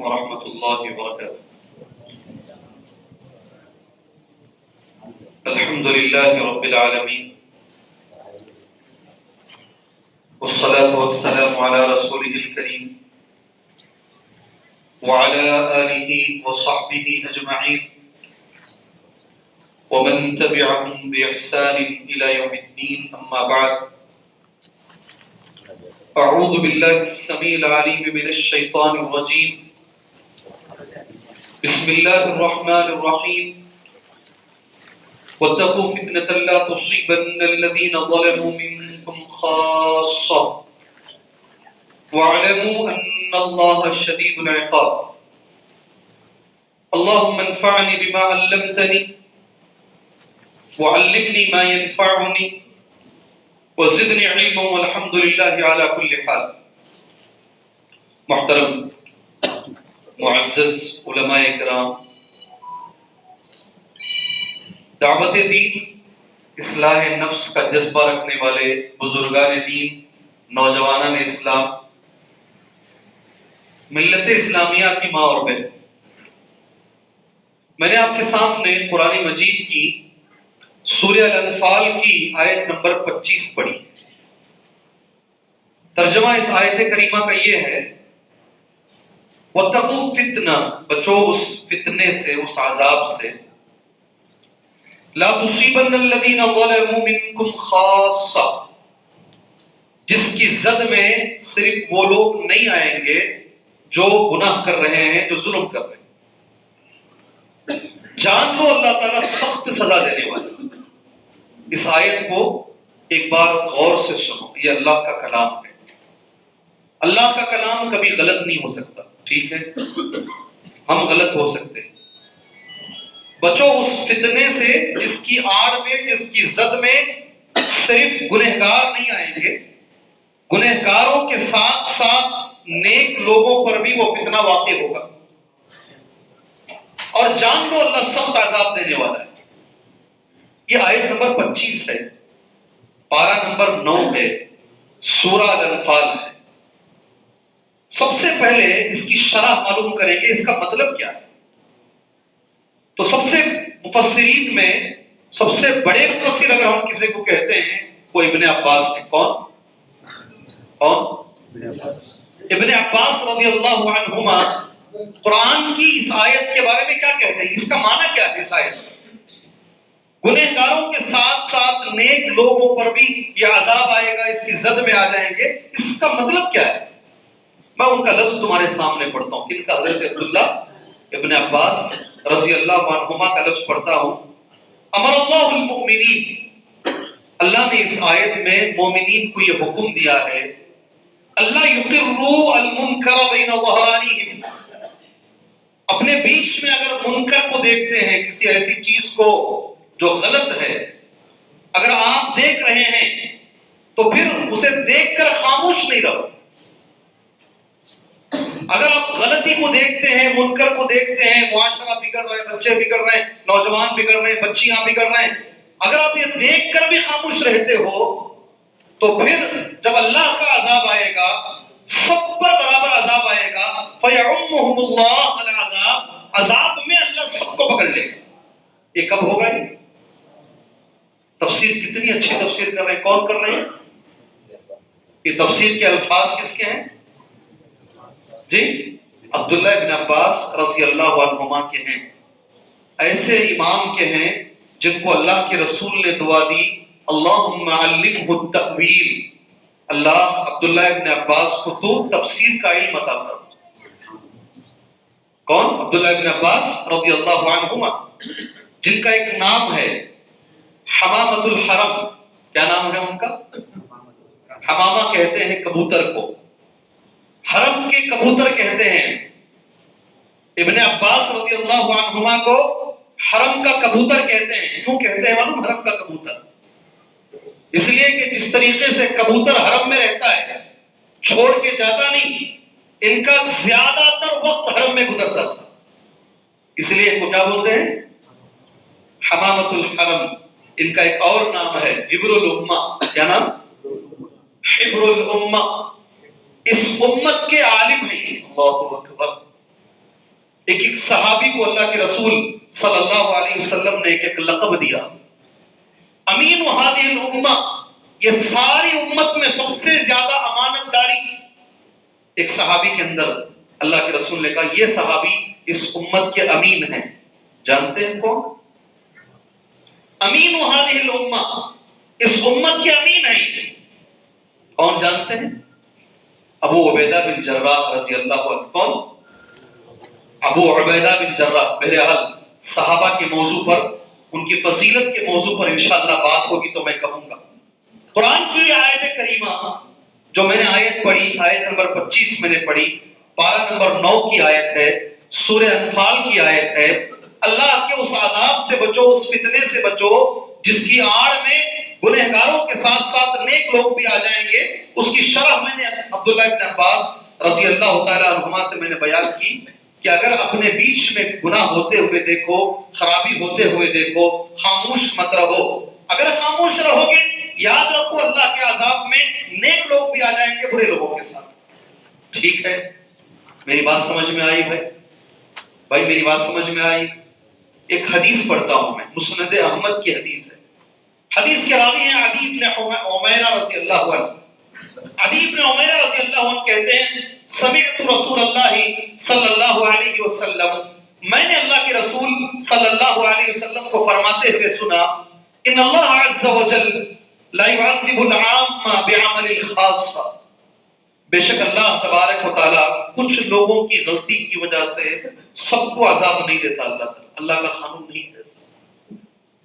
ورحمۃ اللہ وبرکاتہ۔ الحمد للہ رب العالمین والصلاة والسلام على رسوله الكريم وعلى آله وصحبه أجمعين ومن تبعهم بإحسان إلى يوم الدين، أما بعد، أعوذ بالله السميع العليم من الشيطان الرجيم، بسم الله الرحمن الرحيم، واتقوا فتنة لا تصيبن الذين ظلموا منكم خاصة واعلموا أن الله شديد العقاب۔ اللهم انفعني بما علمتني وعلمني ما ينفعني وزدني علما والحمد لله على كل حال۔ محترم معزز علماء کرام، دعوت دین، اصلاح نفس کا جذبہ رکھنے والے بزرگان دین، نوجوانان اسلام، ملت اسلامیہ کی ماں اور بہن، میں نے آپ کے سامنے قرآن مجید کی سورہ الانفال کی آیت نمبر 25 پڑھی۔ ترجمہ اس آیت کریمہ کا یہ ہے، وَاتَّقُوا فِتْنَةً، بچو اس فتنے سے، اس عذاب سے، لَا تُصِيبَنَّ الَّذِينَ ظَلَمُوا مِنكُمْ خَاصَّةً، جس کی زد میں صرف وہ لوگ نہیں آئیں گے جو گناہ کر رہے ہیں، جو ظلم کر رہے ہیں۔ جان لو اللہ تعالیٰ سخت سزا دینے والا۔ اس آیت کو ایک بار غور سے سنو، یہ اللہ کا کلام ہے۔ اللہ کا کلام کبھی غلط نہیں ہو سکتا، ٹھیک ہے؟ ہم غلط ہو سکتے ہیں۔ بچو اس فتنے سے جس کی آڑ میں، جس کی زد میں صرف گنہگار نہیں آئیں گے، گنہگاروں کے ساتھ ساتھ نیک لوگوں پر بھی وہ فتنہ واقع ہوگا۔ اور جان لو اللہ سخت عذاب دینے والا ہے۔ یہ آیت نمبر 25 ہے، پارہ نمبر 9 ہے، سورہ الانفال ہے۔ سب سے پہلے اس کی شرح معلوم کریں گے، اس کا مطلب کیا ہے۔ تو سب سے مفسرین میں سب سے بڑے مفسر اگر ہم کسی کو کہتے ہیں وہ ابن عباس ہے۔ کون؟ ابن عباس رضی اللہ عنہما قرآن کی اس آیت کے بارے میں کیا کہتے ہیں، اس کا معنی کیا ہے؟ اس آیت گنہگاروں کے ساتھ ساتھ نیک لوگوں پر بھی یہ عذاب آئے گا، اس کی زد میں آ جائیں گے، اس کا مطلب کیا ہے؟ میں ان کا لفظ تمہارے سامنے پڑھتا ہوں۔ ان کا حضرت عبداللہ ابن عباس رضی اللہ عنہما کا لفظ پڑھتا ہوں۔ امر اللہ المؤمنین، اللہ نے اس آیت میں مومنین کو یہ حکم دیا ہے، اللہ یقروا المنکر بین ظہرانہم، اپنے بیچ میں اگر منکر کو دیکھتے ہیں، کسی ایسی چیز کو جو غلط ہے، اگر آپ دیکھ رہے ہیں تو پھر اسے دیکھ کر خاموش نہیں رہو۔ اگر آپ غلطی کو دیکھتے ہیں، منکر کو دیکھتے ہیں، معاشرہ بگڑ رہا ہے، بچے بگڑ رہے ہیں، نوجوان بگڑ رہے ہیں، بچیاں بگڑ رہے ہیں، اگر آپ یہ دیکھ کر بھی خاموش رہتے ہو تو پھر جب اللہ کا عذاب آئے گا، سب پر برابر عذاب آئے گا، فَيَعُمُّهُمُ اللَّهُ الْعَذَابُ، عذاب میں اللہ سب کو پکڑ لے گا۔ یہ کب ہوگا؟ یہ تفسیر کتنی اچھی تفسیر کر رہے ہیں، کون کر رہے ہیں؟ یہ تفسیر کے الفاظ کس کے ہیں جی؟ عبداللہ ابن عباس رضی اللہ عنہما کے ہیں۔ ایسے امام کے ہیں جن کو اللہ کے رسول نے دعا دی، اللہم علمہ التأویل، اللہ عبداللہ ابن عباس کو تو تفسیر کا علم عطا فرما۔ کون؟ عبداللہ ابن عباس رضی اللہ عنہما، جن کا ایک نام ہے حمامۃ الحرم۔ کیا نام ہے ان کا؟ حمامہ کہتے ہیں کبوتر کو، حرم کے کبوتر کہتے ہیں۔ ابن عباس رضی اللہ عنہما کو حرم کا کبوتر کہتے ہیں۔ کیوں کہتے ہیں معلوم؟ حرم کا کبوتر اس لیے کہ جس طریقے سے کبوتر حرم میں رہتا ہے، چھوڑ کے جاتا نہیں، ان کا زیادہ تر وقت حرم میں گزرتا تھا، اس لیے ان کو کیا بولتے ہیں؟ حمامۃ الحرم۔ ان کا ایک اور نام ہے حبر الامہ۔ کیا نام؟ حبر الامہ، اس امت کے عالم ہیں۔ اللہ اکبر۔ ایک ایک صحابی کو اللہ کے رسول صلی اللہ علیہ وسلم نے ایک ایک لقب دیا. امین هذه الامہ، یہ ساری امت میں سب سے زیادہ امانت داری ایک صحابی کے اندر اللہ کے رسول نے کہا یہ صحابی اس امت کے امین ہیں. جانتے ہیں کون؟ امین هذه الامہ، اس امت کے امین ہیں. کون جانتے ہیں؟ ابو عبیدہ بن جراح رضی اللہ عنہ. کون؟ ابو عبیدہ بن جراح. بہرحال صحابہ کے موضوع پر، ان کی فضیلت کے موضوع پر انشاءاللہ بات ہوگی تو میں کہوں گا. قرآن کی آیت کریمہ جو میں نے آیت پڑھی، آیت نمبر 25 میں نے پڑھی، پارہ نمبر 9 کی آیت ہے، سورہ انفال کی آیت ہے. اللہ کے اس عذاب سے بچو، اس فتنے سے بچو جس کی آڑ میں گنہگاروں کے ساتھ ساتھ نیک لوگ بھی آ جائیں گے. اس کی شرح میں نے عبداللہ ابن عباس رضی اللہ تعالیٰ عنہما سے میں نے بیان کی کہ اگر اپنے بیچ میں گناہ ہوتے ہوئے دیکھو، خرابی ہوتے ہوئے دیکھو، خاموش مت رہو. اگر خاموش رہو گے یاد رکھو اللہ کے عذاب میں نیک لوگ بھی آ جائیں گے برے لوگوں کے ساتھ. ٹھیک ہے؟ میری بات سمجھ میں آئی بھائی میری بات سمجھ میں آئی؟ ایک حدیث پڑھتا ہوں میں، مسند احمد کی حدیث ہے. حدیث کے راوی ہیں عدی بن عمیرہ رضی اللہ عنہ. عدی بن عمیرہ رضی اللہ عنہ کہتے ہیں سمعت رسول اللہ صلی اللہ علیہ وسلم، میں نے اللہ کے رسول صلی اللہ علیہ وسلم کو فرماتے ہوئے سنا، ان اللہ عز وجل لا يعذب العام بعمل الخاص. بے شک اللہ تبارک و تعالی کچھ لوگوں کی غلطی کی وجہ سے سب کو عذاب نہیں دیتا. اللہ کا قانون نہیں ہے ایسا.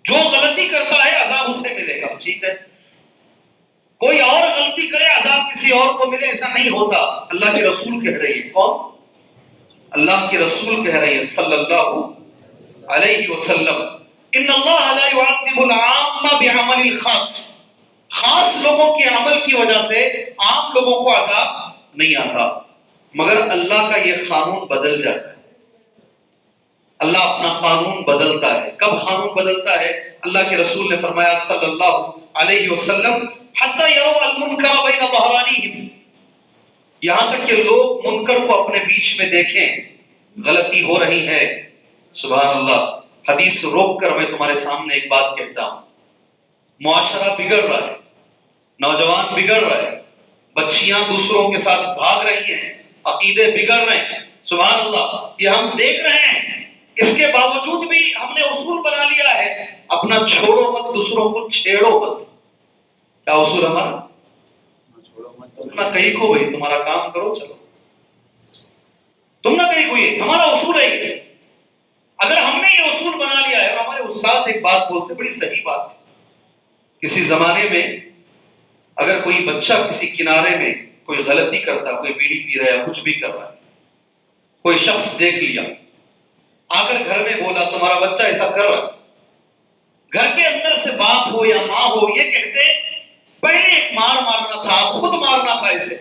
جو غلطی کرتا ہے عذاب اسے ملے گا. ٹھیک ہے؟ کوئی اور غلطی کرے عذاب کسی اور کو ملے ایسا نہیں ہوتا. اللہ کے رسول کہہ رہی ہے. کون؟ اللہ کے رسول کہہ رہی ہے صلی اللہ علیہ وسلم، ان اللہ لا يعذب العام بعمل الخاص. خاص لوگوں کے عمل کی وجہ سے عام لوگوں کو عذاب نہیں آتا، مگر اللہ کا یہ قانون بدل جاتا ہے. اللہ اپنا قانون بدلتا ہے. کب قانون بدلتا ہے؟ اللہ کے رسول نے فرمایا صلی اللہ علیہ وسلم حتی یروا المنکر بین ظہرانیہم، یہاں تک کہ لوگ منکر کو اپنے بیچ میں دیکھیں، غلطی ہو رہی ہے. سبحان اللہ. حدیث روک کر میں تمہارے سامنے ایک بات کہتا ہوں. معاشرہ بگڑ رہا ہے، نوجوان بگڑ رہے ہیں، بچیاں دوسروں کے ساتھ بھاگ رہی ہیں، عقیدے بگڑ رہے ہیں. سبحان اللہ. یہ ہم دیکھ رہے ہیں. اس کے باوجود بھی ہم نے اصول بنا لیا ہے، اپنا چھوڑو مت، دوسروں کو چھیڑو مت. کیا اصول ہمارا؟ تم نہ کہیں کو بھائی تمہارا کام کرو، چلو تم نہ کہیں کوئی، ہمارا اصول ہے یہ. اگر ہم نے یہ اصول بنا لیا ہے، اور ہمارے استاد ایک بات بولتے، بڑی صحیح بات تھی. کسی زمانے میں اگر کوئی بچہ کسی کنارے میں کوئی غلطی کرتا، کوئی بیڑی پی رہا ہے، کچھ بھی کر رہا ہے، کوئی شخص دیکھ لیا، آ کر گھر میں بولا تمہارا بچہ ایسا کر رہا ہے، گھر کے اندر سے باپ ہو یا ماں ہو یہ کہتے پہلے ایک مارنا تھا، خود مارنا تھا، اسے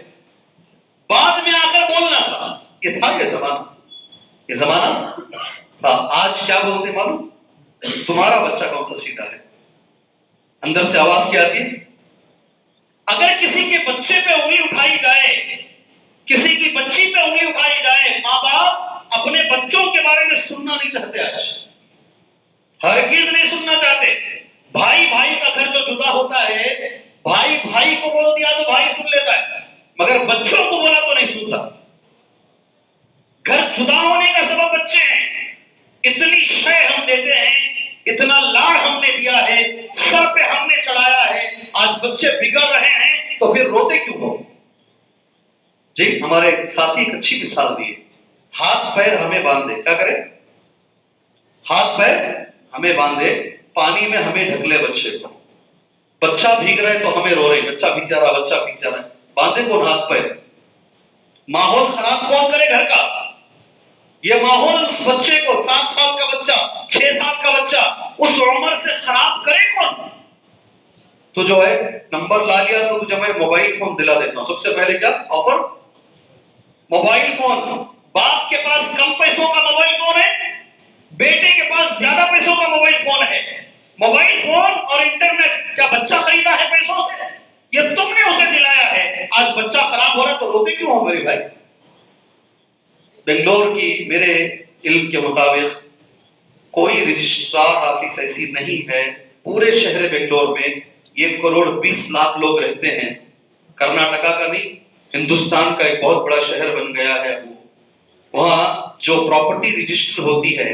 بعد میں آ کر بولنا تھا. یہ تھا یہ زمانہ تھا. آج کیا بولتے معلوم؟ تمہارا بچہ کون سا سیدھا ہے. اندر سے آواز کیا آتی ہے؟ اگر کسی کے بچے پہ انگلی اٹھائی جائے، کسی کی بچی پہ انگلی اٹھائی جائے، ماں باپ اپنے بچوں کے بارے میں سننا نہیں چاہتے. آج ہرگز نہیں سننا چاہتے. بھائی بھائی کا گھر جو جدا ہوتا ہے، بھائی بھائی کو بول دیا تو بھائی سن لیتا ہے، مگر بچوں کو بولا تو نہیں سنتا. گھر جدا ہونے کا سبب بچے ہیں. اتنی شے ہم دیتے ہیں، اتنا لاڑ ہم نے دیا ہے، سر پہ ہم نے چڑھایا ہے. آج بچے بگڑ رہے ہیں تو پھر روتے کیوں ہو؟ جی ہمارے ساتھی ایک اچھی مثال دی. ہاتھ پیر ہمیں باندھے، کیا کرے؟ ہاتھ پیر ہمیں باندھے، پانی میں ہمیں ڈھک لے بچے کو. بچہ بھیگ رہے تو ہمیں رو رہے، بچہ بھیگ جا رہا، بچہ بھیگ جا رہا ہے. باندھے کون ہاتھ پیر؟ ماحول خراب کون کرے گھر کا؟ یہ ماحول بچے کو 7 سال کا بچہ، 6 سال کا بچہ اس عمر سے خراب کرے کون؟ تو جو ہے نمبر لا لیا تو تجھے میں موبائل فون دلا دیتا ہوں. سب سے پہلے کیا آفر؟ Mobile phone. باپ کے پاس کم پیسوں کا موبائل فون ہے، بیٹے کے پاس زیادہ پیسوں کا موبائل فون ہے. موبائل فون اور انٹرنیٹ کیا بچہ خریدا ہے پیسوں سے؟ یہ تم نے اسے دلایا ہے. آج بچہ خراب ہو رہا تو روتے کیوں ہو میرے بھائی؟ بنگلور کی میرے علم کے مطابق کوئی رجسٹرار آفس ایسی نہیں ہے پورے شہر بنگلور میں 1 کروڑ 20 لاکھ لوگ رہتے ہیں، کرناٹکا کا نہیں، ہندوستان کا ایک بہت بڑا شہر بن گیا ہے وہاں جو پراپرٹی رجسٹر ہوتی ہے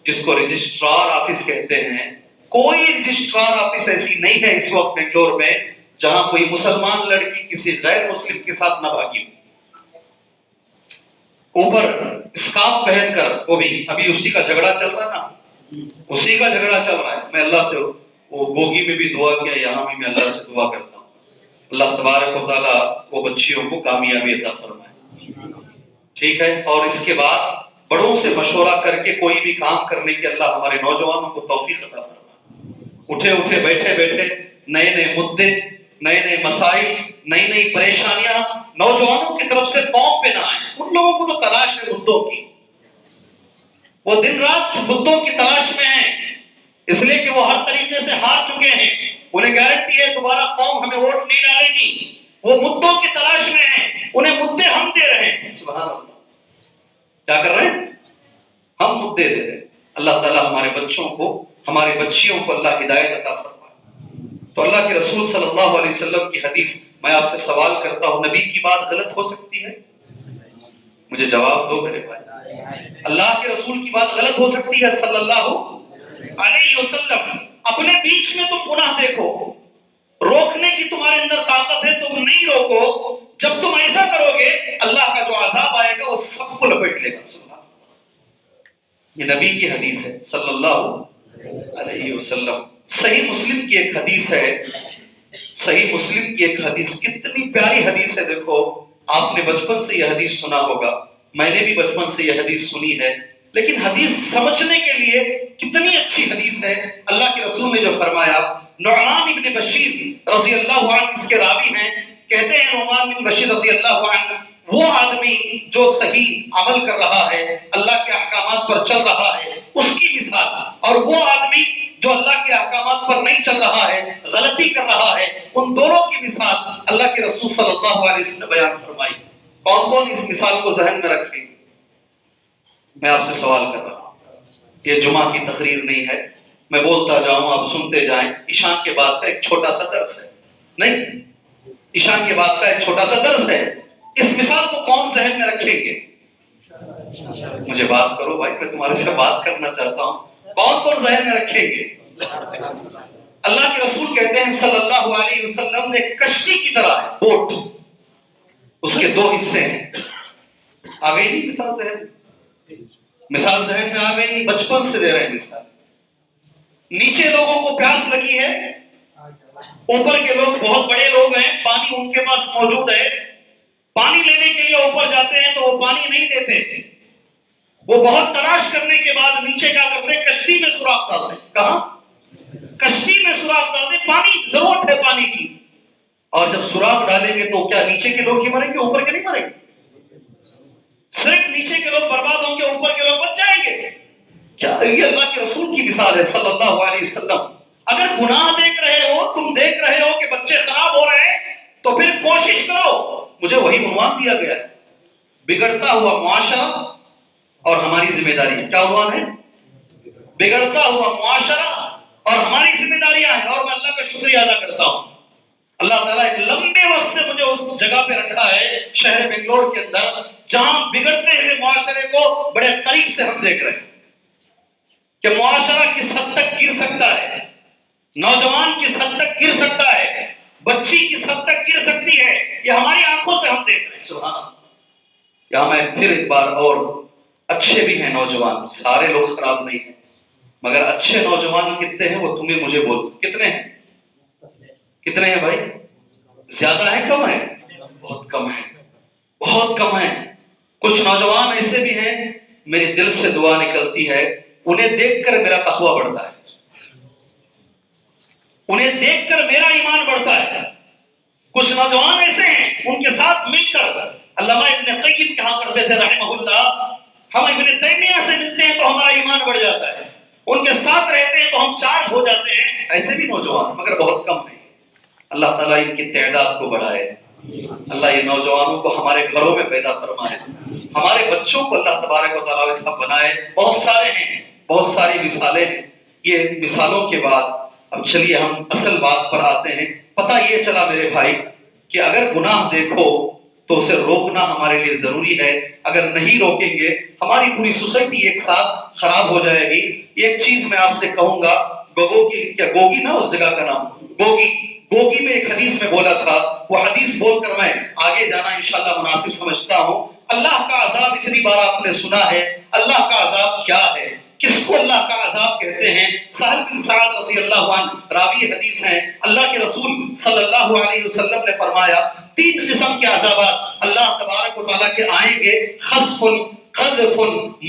جس کو رجسٹرار آفس کہتے ہیں، کوئی رجسٹرار آفس ایسی نہیں ہے اس وقت بنگلور میں جہاں کوئی مسلمان لڑکی کسی غیر مسلم کے ساتھ نہ بھاگی ہو، اوپر اسکارف پہن کر، وہ بھی ابھی اسی کا جھگڑا چل رہا نا، اسی کا جھگڑا چل رہا ہے۔ میں اللہ سے وہ گوگی میں بھی دعا کیا، یہاں بھی میں اللہ سے دعا کرتا ہوں اللہ تبارک و تعالیٰ وہ بچیوں کو کامیابی عطا فرمائے، ٹھیک ہے۔ اور اس کے بعد بڑوں سے مشورہ کر کے کوئی بھی کام کرنے کے اللہ ہمارے نوجوانوں کو توفیق عطا فرمائے۔ اٹھے بیٹھے نئے مدے، نئے مسائل، نئی پریشانیاں نوجوانوں کی طرف سے قوم پہ نہ آئیں۔ ان لوگوں کو تو تلاش ہے مدوں کی، وہ دن رات مدوں کی تلاش میں ہیں، اس لیے کہ وہ ہر طریقے سے ہار چکے ہیں، انہیں گارنٹی ہے دوبارہ قوم ہمیں ووٹ نہیں ڈالے گی، وہ مدوں کی تلاش میں ہیں، انہیں مدے ہم دے رہے ہیں۔ سبحان اللہ، کیا کر رہے ہیں؟ ہم مدے دے رہے ہیں۔ اللہ تعالیٰ ہمارے بچوں کو، ہمارے بچیوں کو اللہ ہدایت عطا فرمائے۔ تو اللہ کے رسول صلی اللہ علیہ وسلم کی حدیث، میں آپ سے سوال کرتا ہوں، نبی کی بات غلط ہو سکتی ہے؟ مجھے جواب دو میرے بھائی، اللہ کے رسول کی بات غلط ہو سکتی ہے صلی اللہ علیہ وسلم؟ اپنے بیچ میں تم گناہ دیکھو، روکنے کی تمہارے اندر طاقت ہے، تم نہیں روکو، جب تم ایسا کرو گے اللہ کا جو عذاب آئے گا وہ سب کو لپیٹ لے گا۔ سبحان اللہ، یہ نبی کی حدیث ہے صلی اللہ علیہ وسلم۔ صحیح مسلم کی ایک حدیث ہے، صحیح مسلم کی ایک حدیث، کتنی پیاری حدیث ہے۔ دیکھو، آپ نے بچپن سے یہ حدیث سنا ہوگا، میں نے بھی بچپن سے یہ حدیث سنی ہے، لیکن حدیث سمجھنے کے لیے کتنی اچھی حدیث ہے۔ اللہ کے رسول نے جو فرمایا، نعمان بن بشیر رضی اللہ عنہ اس کے راوی ہیں، کہتے ہیں نعمان بن بشیر رضی اللہ عنہ، وہ آدمی جو صحیح عمل کر رہا ہے، اللہ کے احکامات پر چل رہا ہے، اس کی مثال، اور وہ آدمی جو اللہ کے احکامات پر نہیں چل رہا ہے، غلطی کر رہا ہے، ان دونوں کی مثال اللہ کے رسول صلی اللہ علیہ وسلم نے بیان فرمائی۔ کون کون اس مثال کو ذہن میں رکھیں؟ میں آپ سے سوال کر رہا ہوں، یہ جمعہ کی تقریر نہیں ہے، میں بولتا جاؤں آپ سنتے جائیں، عشاء کے بعد کا ایک چھوٹا سا درس ہے، نہیں، عشاء کے بعد کا ایک چھوٹا سا درس ہے، اس مثال کو کون ذہن میں رکھیں گے؟ مجھے بات کرو بھائی، میں تمہارے سے بات کرنا چاہتا ہوں، کون ذہن میں رکھیں گے؟ اللہ کے رسول کہتے ہیں صلی اللہ علیہ وسلم نے کشتی کی طرح ہے، بوٹ، اس کے 2 حصے ہیں۔ آ گئی نہیں مثال ذہن میں آ گئی نہیں؟ بچپن سے دے رہے ہیں مثال۔ نیچے لوگوں کو پیاس لگی ہے، اوپر کے لوگ بہت بڑے لوگ ہیں، پانی ان کے پاس موجود ہے، پانی لینے کے لیے اوپر جاتے ہیں تو وہ پانی نہیں دیتے، وہ بہت تلاش کرنے کے بعد نیچے کیا کرتے ہیں؟ کشتی میں سوراخ ڈالتے ہیں۔ کہاں؟ کشتی میں سوراخ ڈالتے ہیں، پانی، ضرورت ہے پانی کی، اور جب سوراخ ڈالیں گے تو کیا نیچے کے لوگ ہی مریں گے، اوپر کے نہیں مریں گے؟ صرف نیچے کے لوگ برباد ہوں گے، اوپر کے لوگ بچ جائیں گے؟ کیا یہ اللہ کے رسول کی مثال ہے صلی اللہ علیہ وسلم۔ اگر گناہ دیکھ رہے ہو، تم دیکھ رہے ہو کہ بچے خراب ہو رہے ہیں، تو پھر کوشش کرو، مجھے وہی عنوان دیا گیا ہے، بگڑتا ہوا معاشرہ اور ہماری ذمہ داری۔ کیا عنوان ہے؟ بگڑتا ہوا معاشرہ اور ہماری ذمہ داریاں ہیں، اور میں اللہ کا شکریہ ادا کرتا ہوں، اللہ تعالیٰ ایک لمبے وقت سے مجھے اس جگہ پہ رکھا ہے شہر بنگلور کے اندر جہاں بگڑتے ہوئے معاشرے کو بڑے قریب سے ہم دیکھ رہے ہیں کہ معاشرہ کس حد تک گر سکتا ہے، نوجوان کس حد تک گر سکتا ہے، بچی کس حد تک گر سکتی ہے، یہ ہماری آنکھوں سے ہم دیکھ رہے ہیں۔ سبحان اللہ۔ یہاں میں پھر ایک بار، اور اچھے بھی ہیں نوجوان، سارے لوگ خراب نہیں ہیں، مگر اچھے نوجوان کتنے ہیں وہ تمہیں مجھے بول، کتنے ہیں؟ کتنے ہیں بھائی؟ زیادہ ہیں کم ہیں؟ بہت کم ہیں، بہت کم ہیں۔ کچھ نوجوان ایسے بھی ہیں، میرے دل سے دعا نکلتی ہے، انہیں دیکھ کر میرا تقویٰ بڑھتا ہے، انہیں دیکھ کر میرا ایمان بڑھتا ہے۔ کچھ نوجوان ایسے ہیں، ان کے ساتھ مل کر علامہ ابن قیم کہا کرتے تھے رحمہ اللہ، ہم ابن تیمیہ سے ملتے ہیں تو ہمارا ایمان بڑھ جاتا ہے، ان کے ساتھ رہتے ہیں تو ہم چارج ہو جاتے ہیں۔ ایسے بھی نوجوان مگر بہت کم ہیں، اللہ تعالیٰ ان کی تعداد کو بڑھائے، اللہ یہ نوجوانوں کو ہمارے گھروں میں پیدا فرمائے، ہمارے بچوں کو اللہ تبارک و تعالیٰ ایسا بنائے. بہت سارے ہیں, بہت ساری مثالیں ہیں. یہ مثالوں کے بعد اب چلیے ہم اصل بات پر آتے ہیں. پتہ یہ چلا میرے بھائی کہ اگر گناہ دیکھو تو اسے روکنا ہمارے لیے ضروری ہے. اگر نہیں روکیں گے ہماری پوری سوسائٹی ایک ساتھ خراب ہو جائے گی. ایک چیز میں آپ سے کہوں گا, گوگی نا اس جگہ کا نام, گوگی میں ایک حدیث میں بولا تھا, وہ حدیث بول کر میں آگے جانا انشاءاللہ مناسب سمجھتا ہوں. اللہ کا عذاب اتنی بار آپ نے سنا ہے, اللہ کا عذاب کیا ہے, کس کو اللہ کا عذاب کہتے ہیں؟ سہل بن سعد رضی اللہ عنہ راوی حدیث ہیں, اللہ کے رسول صلی اللہ علیہ وسلم نے فرمایا 3 قسم کے عذابات اللہ تبارک و تعالیٰ کے آئیں گے. خسف, قذف,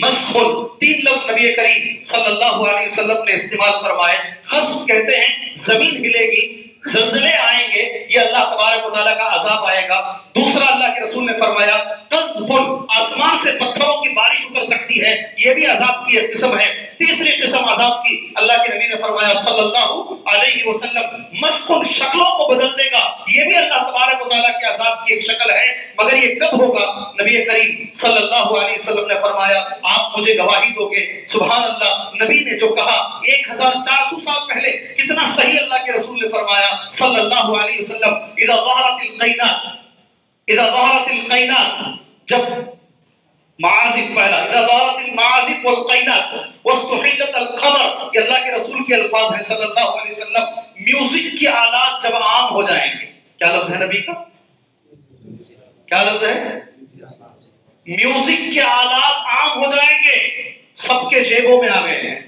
مسخ. 3 لفظ نبی کریم صلی اللہ علیہ وسلم نے استعمال فرمائے. خسف کہتے ہیں زمین ہلے گی, زلزلے آئیں گے, یہ اللہ تبارک و تعالیٰ کا عذاب آئے گا. دوسرا اللہ کے رسول نے فرمایا قذف, آسمان سے پتھروں کی بارش اتر سکتی ہے, یہ بھی عذاب کی ایک قسم ہے. تیسری قسم عذاب کی اللہ کے نبی نے فرمایا صلی اللہ علیہ وسلم مسخ, شکلوں کو بدل دے گا, یہ بھی اللہ تبارک و تعالیٰ کے عذاب کی ایک شکل ہے. مگر یہ کب ہوگا؟ نبی کریم صلی اللہ علیہ وسلم نے فرمایا آپ مجھے گواہی دو گے. سبحان اللہ, نبی نے جو کہا 1400 سال پہلے کتنا صحیح اللہ کے رسول نے فرمایا صلی اللہ علیہ وسلم, اذا ظہرت القینات, جب معازف پہلا, اذا ظہرت المعازف والقینات واستحلت الخمر, یہ اللہ کے رسول کے الفاظ ہیں صلی اللہ علیہ وسلم. میوزک کے آلات جب عام ہو جائیں گے, کیا لفظ ہے نبی کا, کیا لفظ ہے؟ میوزک کے آلات عام ہو جائیں گے. سب کے جیبوں میں آ گئے ہیں,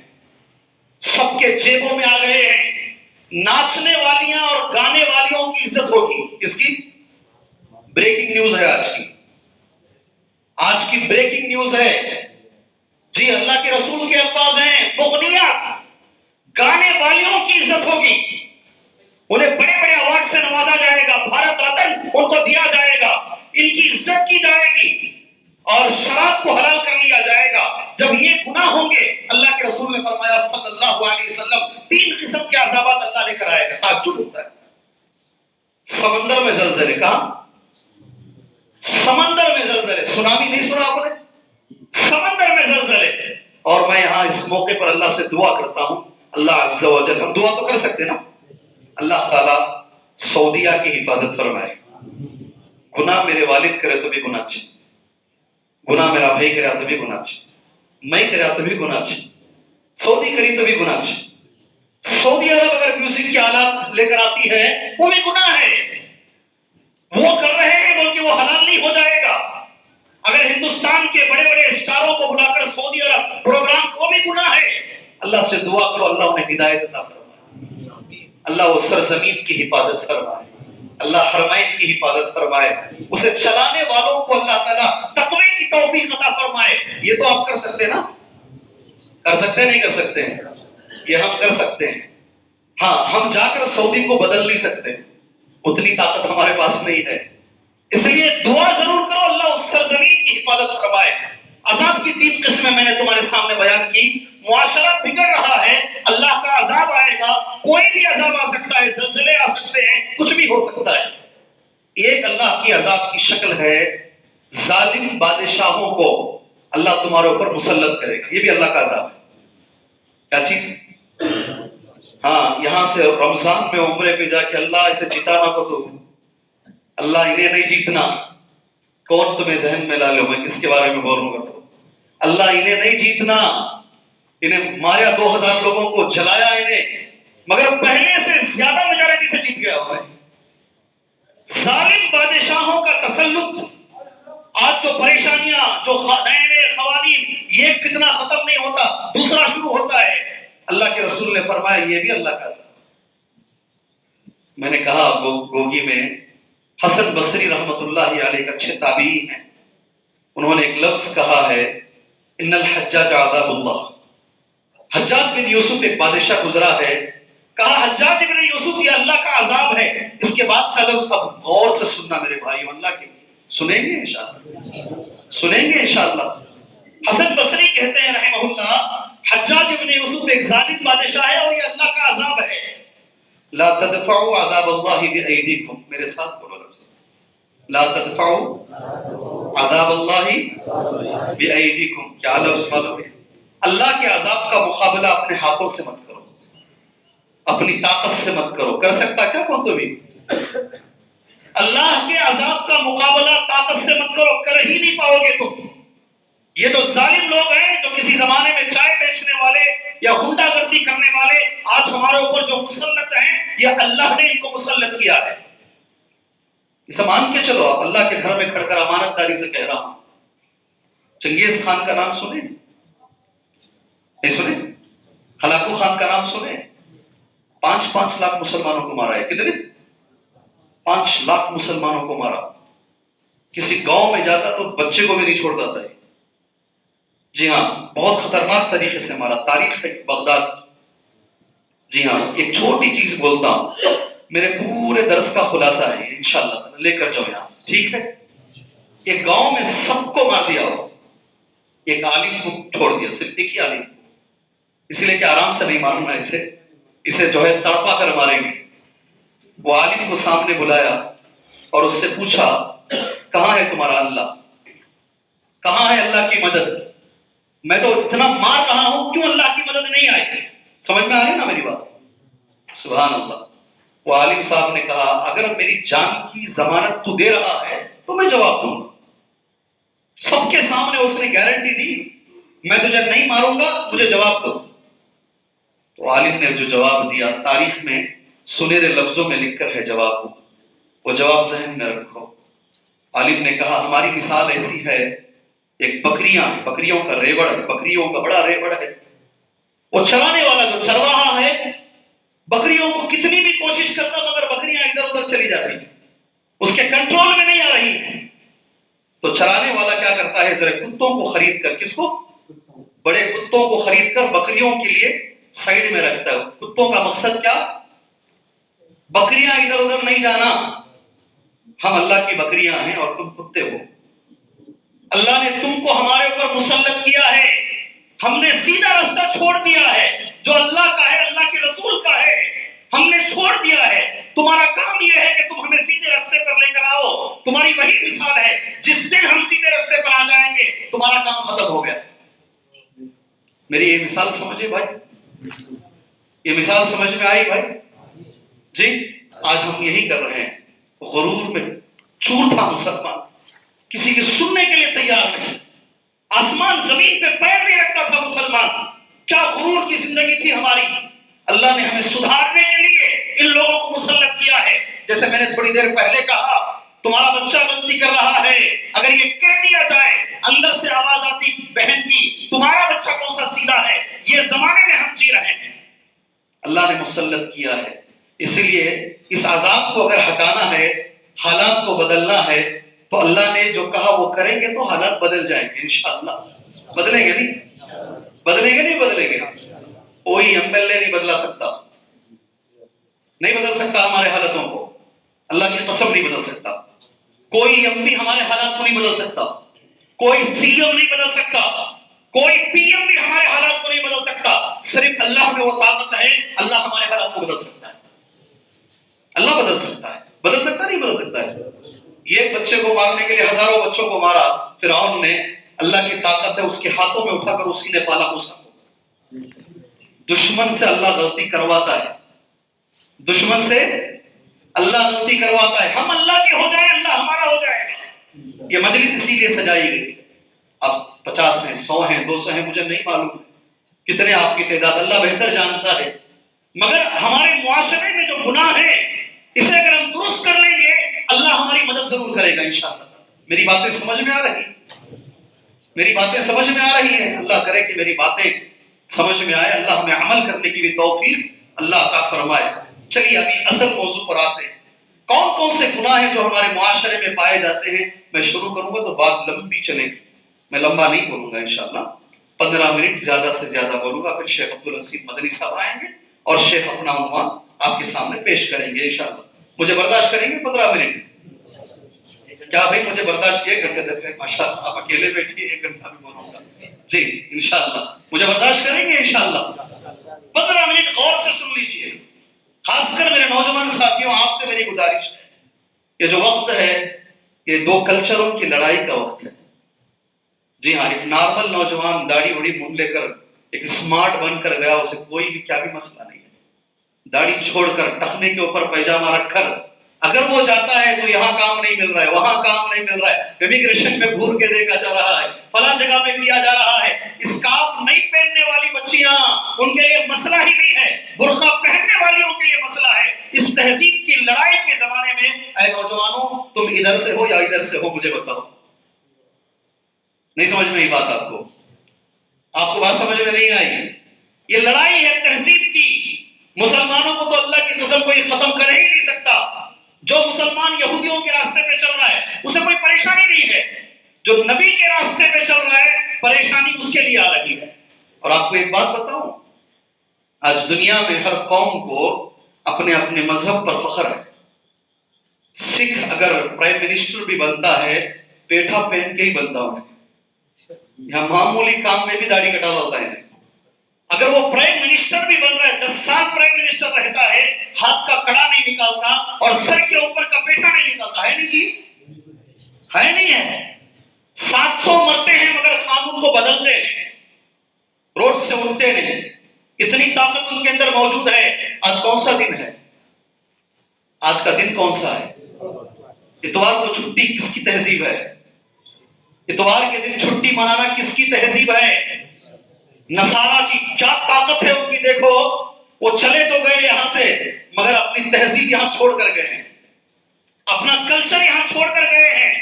سب کے جیبوں میں آ گئے ہیں. ناچنے والیاں اور گانے والیوں کی عزت ہوگی. اس کی بریکنگ نیوز ہے آج کی بریکنگ نیوز ہے جی. اللہ کے رسول کے الفاظ ہیں مغنیات, گانے والیوں کی عزت ہوگی. انہیں بڑے بڑے ایوارڈ سے نوازا جائے گا, بھارت رتن ان کو دیا جائے گا, ان کی عزت کی جائے گی, اور شراب کو حلال کر لیا جائے گا. جب یہ گناہ ہوں گے اللہ کے رسول نے فرمایا صلی اللہ علیہ وسلم 3 قسم کے عذابات اللہ لے کر آئے گا. تعجب ہوتا ہے. سمندر میں زلزلے, کہاں؟ سمندر میں زلزلے. سونامی نہیں سنا آپ نے؟ سمندر میں زلزلے. اور میں یہاں اس موقع پر اللہ سے دعا کرتا ہوں, اللہ عز و جل, ہم دعا تو کر سکتے نا, اللہ تعالیٰ سعودیہ کی حفاظت فرمائے. گناہ میرے والد کرے تو بھی گناہ اچھے, گناہ میرا بھائی کرا تو بھی گناہ اچھے, میں کرا تو بھی گناہ اچھے, سعودی کری تو بھی گناہ اچھے. سعودی عرب اگر میوزک کے آلات لے کر آتی ہے وہ بھی گناہ ہے. وہ کر رہے ہیں بلکہ وہ حلال نہیں ہو جائے گا. اگر ہندوستان کے بڑے بڑے اسٹاروں کو بلا کر سعودی عرب پروگرام, وہ بھی گناہ ہے. اللہ سے دعا کرو اللہ انہیں ہدایت عطا فرمائے, اللہ وہ سرزمین کی حفاظت فرمائے, اللہ حرمین کی حفاظت فرمائے, اسے چلانے والوں کو اللہ تعالیٰ تقوی کی توفیق عطا فرمائے. یہ تو آپ کر سکتے ہیں نا, کر سکتے نہیں کر سکتے ہیں, یہ ہم کر سکتے ہیں. ہاں, ہم جا کر سعودی کو بدل نہیں سکتے, اتنی طاقت ہمارے پاس نہیں ہے. اس لیے دعا ضرور کرو اللہ اس سرزمین کی حفاظت فرمائے. عذاب کی 3 قسمیں میں نے تمہارے سامنے بیان کی. معاشرہ بگڑ رہا ہے, اللہ کا عذاب آئے گا. کوئی بھی عذاب آ سکتا ہے, زلزلے آ سکتے ہیں, کچھ بھی ہو سکتا ہے. ایک اللہ کی عذاب کی شکل ہے, ظالم بادشاہوں کو اللہ تمہارے اوپر مسلط کرے گا. یہ بھی اللہ کا عذاب ہے. کیا چیز؟ ہاں, یہاں سے رمضان میں عمرے پہ جا کے اللہ اسے جتانا کو تو اللہ انہیں نہیں جیتنا. کون تمہیں ذہن میں لا لو, میں کس کے بارے میں بولوں گا؟ تو اللہ انہیں نہیں جیتنا. انہیں ماریا 2000 لوگوں کو جلایا انہیں, مگر پہلے سے زیادہ میجارٹی سے جیت گیا ہوا ہے. ظالم بادشاہوں کا تسلط, آج جو پریشانیاں, جو نئے نئے قوانین, یہ ایک فتنہ ختم نہیں ہوتا, دوسرا شروع ہوتا ہے. اللہ کے رسول نے فرمایا یہ بھی اللہ کا عذاب. میں نے کہا گوگی میں حسن بصری رحمت اللہ علیہ ایک اچھے تابعین ہیں, انہوں نے ایک لفظ کہا ہے ان الحجاج عذاب اللہ. حجاج بن یوسف ایک بادشاہ گزرا ہے, کہا حجاج بن یوسف یہ اللہ کا عذاب ہے. اس کے بعد کا لفظ اب غور سے سننا میرے بھائیو, اللہ کے سنیں گے انشاءاللہ, سنیں گے انشاءاللہ. حسن بصری کہتے ہیں رحمہ اللہ, حجاج بن یوسف ایک ظالم بادشاہ ہے اور یہ اللہ کا عذاب ہے. لا تدفعوا عذاب اللہ بأیدیکم, میرے ساتھ بولو لفظ, لا تدفعوا عذاب اللہ بأیدیکم. کیا لفظ معلوم ہے؟ اللہ کے عذاب کا مقابلہ اپنے ہاتھوں سے مت کرو، اپنی طاقت سے مت کرو. کر سکتا کیا کون تو بھی؟ اللہ کے عذاب کا مقابلہ طاقت سے مت کرو، کر ہی نہیں پاؤ گے تم. یہ جو ظالم لوگ ہیں جو کسی زمانے میں چائے بیچنے والے یا غنڈہ گردی کرنے والے آج ہمارے اوپر جو مسلط ہیں، یہ اللہ نے ان کو مسلط کیا ہے. اسے مان کے چلو. آپ اللہ کے گھر میں کھڑ کر امانت داری سے کہہ رہا ہوں. چنگیز خان کا نام سنے؟ نہیں سنے؟ ہلاکو خان کا نام سنے؟ 5 لاکھ مسلمانوں کو مارا ہے. کتنے؟ 5 لاکھ مسلمانوں کو مارا. کسی گاؤں میں جاتا تو بچے کو بھی نہیں چھوڑتا تھا. جی ہاں، بہت خطرناک طریقے سے مارا. تاریخ ہے بغداد. جی ہاں، ایک چھوٹی چیز بولتا ہوں، میرے پورے درس کا خلاصہ ہے انشاءاللہ. لے کر جاؤ یہاں سے، ٹھیک ہے؟ ایک گاؤں میں سب کو مار دیا ہو، ایک عالم کو چھوڑ دیا، صرف ایک ہی عالم. اسی لیے کہ آرام سے نہیں مارنا، اسے جو ہے تڑپا کر ماریں گے. وہ عالم کو سامنے بلایا اور اس سے پوچھا، کہاں ہے تمہارا اللہ؟ کہاں ہے اللہ کی مدد؟ میں تو اتنا مار رہا ہوں، کیوں اللہ کی مدد نہیں آئی؟ سمجھ میں آ رہی نا میری بات؟ سبحان اللہ. وہ عالم صاحب نے کہا، اگر میری جان کی ضمانت تو دے رہا ہے تو میں جواب دوں گا. سب کے سامنے اس نے گارنٹی دی، میں تجھے نہیں ماروں گا، مجھے جواب دو. تو عالم نے جو جواب دیا تاریخ میں سنہرے لفظوں میں لکھ کر ہے جواب. وہ جواب ذہن میں رکھو. عالم نے کہا، ہماری مثال ایسی ہے، ایک بکریاں ہیں، بکریوں کا ریوڑ ہے، بکریوں کا بڑا ریوڑ ہے. وہ چرانے والا جو چر رہا ہے بکریوں کو کتنی بھی کوشش کرتا مگر بکریاں ادھر ادھر چلی جاتی ہیں، اس کے کنٹرول میں نہیں آ رہی ہیں. تو چرانے والا کیا کرتا ہے، ذرا کتوں کو خرید کر، کس کو؟ بڑے کتوں کو خرید کر بکریوں کے لیے سائیڈ میں رکھتا ہے. کتوں کا مقصد کیا؟ بکریاں ادھر ادھر نہیں جانا. ہم اللہ کی بکریاں ہیں اور تم کتے ہو. اللہ نے تم کو ہمارے اوپر مسلط کیا ہے. ہم نے سیدھا راستہ چھوڑ دیا ہے جو اللہ کا ہے، اللہ کے رسول کا ہے، ہم نے چھوڑ دیا ہے. تمہارا کام یہ ہے کہ تم ہمیں سیدھے راستے پر لے کر آؤ. تمہاری وہی مثال ہے، جس دن ہم سیدھے راستے پر آ جائیں گے تمہارا کام ختم ہو گیا. میری یہ مثال سمجھے بھائی؟ یہ مثال سمجھ میں آئی بھائی؟ جی، آج ہم یہی کر رہے ہیں. غرور میں چور تھا مسلمان، کسی کے سننے کے لیے تیار نہیں. آسمان زمین پہ پیر نہیں رکھتا تھا مسلمان. کیا غرور کی زندگی تھی ہماری. اللہ نے ہمیں سدھارنے کے لیے ان لوگوں کو مسلط کیا ہے. جیسے میں نے تھوڑی دیر پہلے کہا، تمہارا بچہ غلطی کر رہا ہے، اگر یہ کہہ دیا جائے، اندر سے آواز آتی بہن کی، تمہارا بچہ کون سا سیدھا ہے. یہ زمانے میں ہم جی رہے ہیں. اللہ نے مسلط کیا ہے. اسی لیے اس عذاب کو اگر ہٹانا ہے، حالات کو بدلنا ہے، تو اللہ نے جو کہا وہ کریں گے تو حالات بدل جائیں گے انشاءاللہ. بدلیں گے نہیں؟ بدلیں گے نہیں؟ بدلیں گے. کوئی ایم ایل اے نہیں بدلا سکتا، نہیں بدل سکتا ہمارے حالتوں کو. اللہ کی قسم نہیں بدل سکتا. کوئی ایم پی ہمارے حالات کو نہیں بدل سکتا. کوئی سی ایم نہیں بدل سکتا. کوئی پی ایم بھی ہمارے حالات کو نہیں بدل سکتا. صرف اللہ میں وہ طاقت ہے، اللہ ہمارے حالات کو بدل سکتا ہے. اللہ بدل سکتا ہے. بدل سکتا نہیں؟ بدل سکتا ہے. یہ بچے کو مارنے کے لیے ہزاروں بچوں کو مارا فرعون نے. اللہ کی طاقت ہے، اس کے ہاتھوں میں اٹھا کر اسی نے پالا موسیٰ کو. دشمن سے اللہ غلطی کرواتا ہے. دشمن سے اللہ غلطی کرواتا ہے. ہم اللہ کے ہو جائیں، اللہ ہمارا ہو جائے گا. یہ مجلس اسی لیے سجائی گئی. اب 50 ہیں، 100 ہیں، 200 ہیں، مجھے نہیں معلوم کتنے آپ کی تعداد، اللہ بہتر جانتا ہے. مگر ہمارے معاشرے میں جو گناہ ہے، اسے اگر ہم درست کر لیں گے اللہ ہماری مدد ضرور کرے گا انشاءاللہ. میری باتیں سمجھ میں آ رہی؟ میری باتیں سمجھ میں آ رہی ہیں؟ اللہ کرے کہ میری باتیں سمجھ میں آئے. اللہ ہمیں عمل کرنے کی بھی توفیق اللہ عطا فرمائے. چلیے ابھی اصل موضوع پر آتے ہیں. کون کون سے گناہ ہیں جو ہمارے معاشرے میں پائے جاتے ہیں؟ میں شروع کروں گا تو بات لمبی چلے گی. میں لمبا نہیں بولوں گا انشاءاللہ. 15 منٹ زیادہ سے زیادہ بولوں گا. پھر شیخ عبدالحسین مدنی صاحب آئیں گے اور شیخ اپنا عنوان آپ کے سامنے پیش کریں گے انشاءاللہ. مجھے برداشت کریں گے 15 منٹ؟ کیا بھائی مجھے برداشت کیے؟ گھنٹے تک ماشاءاللہ. آپ اکیلے بیٹھیے، 1 گھنٹہ بھی بولوں گا. جی انشاءاللہ مجھے برداشت کریں گے انشاءاللہ. 15 منٹ غور سے سن لیجئے. خاص کر میرے نوجوان ساتھیوں، آپ سے میری گزارش ہے، یہ جو وقت ہے یہ دو کلچروں کی لڑائی کا وقت ہے. جی ہاں، ایک نارمل نوجوان داڑھی وڑی منہ لے کر ایک اسمارٹ بن کر گیا، اسے کوئی بھی کیا بھی مسئلہ نہیں ہے. داڑھی چھوڑ کر ٹخنے کے اوپر پیجامہ رکھ کر اگر وہ جاتا ہے تو یہاں کام نہیں مل رہا ہے، وہاں کام نہیں مل رہا ہے، امیگریشن میں گھور کے دیکھا جا رہا ہے، فلاں جگہ میں کیا جا رہا ہے. اسکارف نہیں پہننے والی بچیاں، ان کے لیے مسئلہ ہی نہیں ہے. برقع پہننے والیوں کے لیے مسئلہ ہے. اس تہذیب کی لڑائی کے زمانے میں اے نوجوانوں، تم ادھر سے ہو یا ادھر سے ہو، مجھے بتاؤ. نہیں سمجھ میں آئی بات آپ کو بات سمجھ میں نہیں آئی. یہ لڑائی ہے تہذیب کی. مسلمانوں کو تو اللہ کی قسم کوئی ختم کر ہی نہیں سکتا. جو مسلمان یہودیوں کے راستے پہ چل رہا ہے اسے کوئی پریشانی نہیں ہے. جو نبی کے راستے پہ چل رہا ہے پریشانی اس کے لیے آ رہی ہے. اور آپ کو ایک بات بتاؤں، آج دنیا میں ہر قوم کو اپنے اپنے مذہب پر فخر ہے. سکھ اگر پرائم منسٹر بھی بنتا ہے پیٹھا پہن کے ہی بنتا ہے. یہاں معمولی کام میں بھی داڑھی کٹا لاتا ہے. اگر وہ پرائم منسٹر بھی بن رہا ہے، 10 سال پرائم منسٹر رہتا ہے، ہاتھ کا کڑا نہیں نکالتا اور سر کے اوپر کا پیٹھا نہیں نکالتا ہے. نہیں جی، ہے نہیں ہے. 700 مرتے ہیں مگر قانون کو بدلتے ہیں، روڈ سے اٹھتے نہیں. اتنی طاقت ان کے اندر موجود ہے. آج کون سا دن ہے؟ آج کا دن کون سا ہے؟ اتوار کو چھٹی کس کی تہذیب ہے؟ اتوار کے دن چھٹی منانا کس کی تہذیب ہے؟ نصارہ کی. کیا طاقت ہے ان کی دیکھو. وہ چلے تو گئے یہاں سے مگر اپنی تہذیب یہاں چھوڑ کر گئے ہیں، اپنا کلچر یہاں چھوڑ کر گئے ہیں.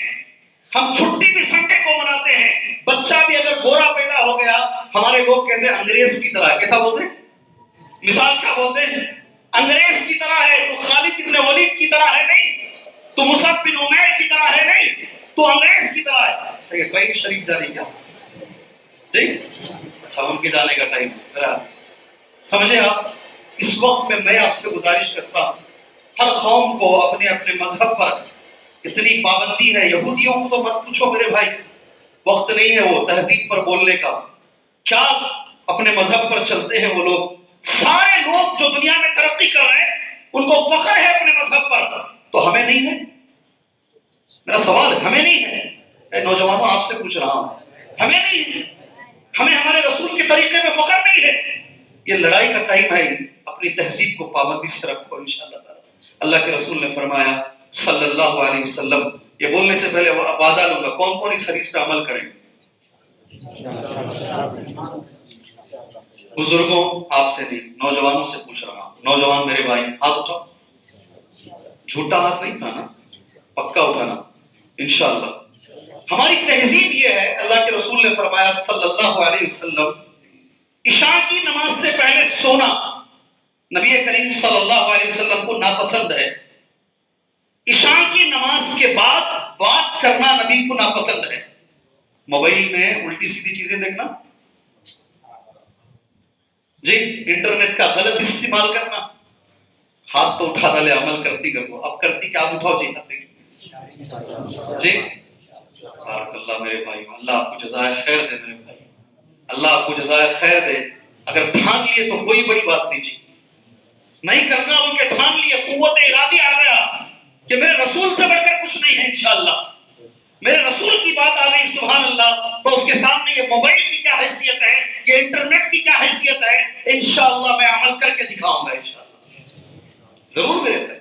ہم چھٹی بھی سنڈے کو مناتے ہیں. بچہ بھی اگر گورا پیدا ہو گیا، ہمارے لوگ کہتے ہیں انگریز کی طرح. کیسا بولتے ہیں؟ مثال کیا بولتے ہیں؟ انگریز کی طرح ہے. تو خالد بن ولید کی طرح ہے نہیں، تو مصعب بن عمیر کی طرح ہے نہیں، تو انگریز کی طرح ہے. اچھا، یہ ٹرین شریف جا رہی کیا جی؟ اچھا، ان کے جانے کا ٹائم ہے. سمجھے آپ؟ اس وقت میں آپ سے گزارش کرتا ہوں، ہر قوم کو اپنے اپنے مذہب پر اتنی پابندی ہے. یہودیوں کو تو مت پوچھو میرے بھائی، وقت نہیں ہے وہ تہذیب پر بولنے کا. کیا اپنے مذہب پر چلتے ہیں وہ لوگ. سارے لوگ جو دنیا میں ترقی کر رہے ہیں ان کو فخر ہے اپنے مذہب پر، تو ہمیں نہیں ہے؟ میرا سوال ہے، ہمیں نہیں ہے؟ اے نوجوانوں، آپ سے پوچھ رہا ہوں، ہمیں نہیں ہے؟ ہمیں ہمارے رسول کے طریقے میں فخر نہیں ہے؟ یہ لڑائی کا ٹائم ہے. اپنی تہذیب کو پابندی سے رکھو انشاءاللہ تعالی. اللہ کے رسول نے فرمایا صلی اللہ علیہ وسلم، یہ بولنے سے پہلے وعدہ لوں گا، کون کون اس حدیث پہ عمل کریں گے؟ بزرگوں آپ سے نہیں، نوجوانوں سے پوچھ رہا ہوں. نوجوان میرے بھائی ہاتھ اٹھاؤ. جھوٹا ہاتھ نہیں اٹھانا، پکا اٹھانا انشاءاللہ. ہماری تہذیب یہ ہے، اللہ کے رسول نے فرمایا صلی اللہ علیہ وسلم، عشاء کی نماز سے پہلے سونا نبی کریم صلی اللہ علیہ وسلم کو ناپسند ہے. عشاء کی نماز کے بعد بات کرنا نبی کو ناپسند ہے. موبائل میں الٹی سیدھی چیزیں دیکھنا جی، انٹرنیٹ کا غلط استعمال کرنا. ہاتھ تو اٹھا ڈالے، عمل کرتی کرو. اب کرتی کیا؟ آپ اٹھاؤ جی ہاتھ دیکھیں جی. بارک اللہ میرے بھائی، اللہ آپ کو جزائے خیر دے میرے بھائی، اللہ آپ کو جزائے خیر دے. اگر ٹھان لیے تو کوئی بڑی بات نہیں جی، نہیں کرنا ان کے ٹھان لیے، قوت ارادی آ گیا کہ میرے رسول سے بڑھ کر کچھ نہیں ہے انشاءاللہ. میرے رسول کی بات آ گئی سبحان اللہ، تو اس کے سامنے یہ موبائل کی کیا حیثیت ہے، یہ انٹرنیٹ کی کیا حیثیت ہے. انشاءاللہ میں عمل کر کے دکھاؤں گا انشاءاللہ. ضرور میرے بھائی،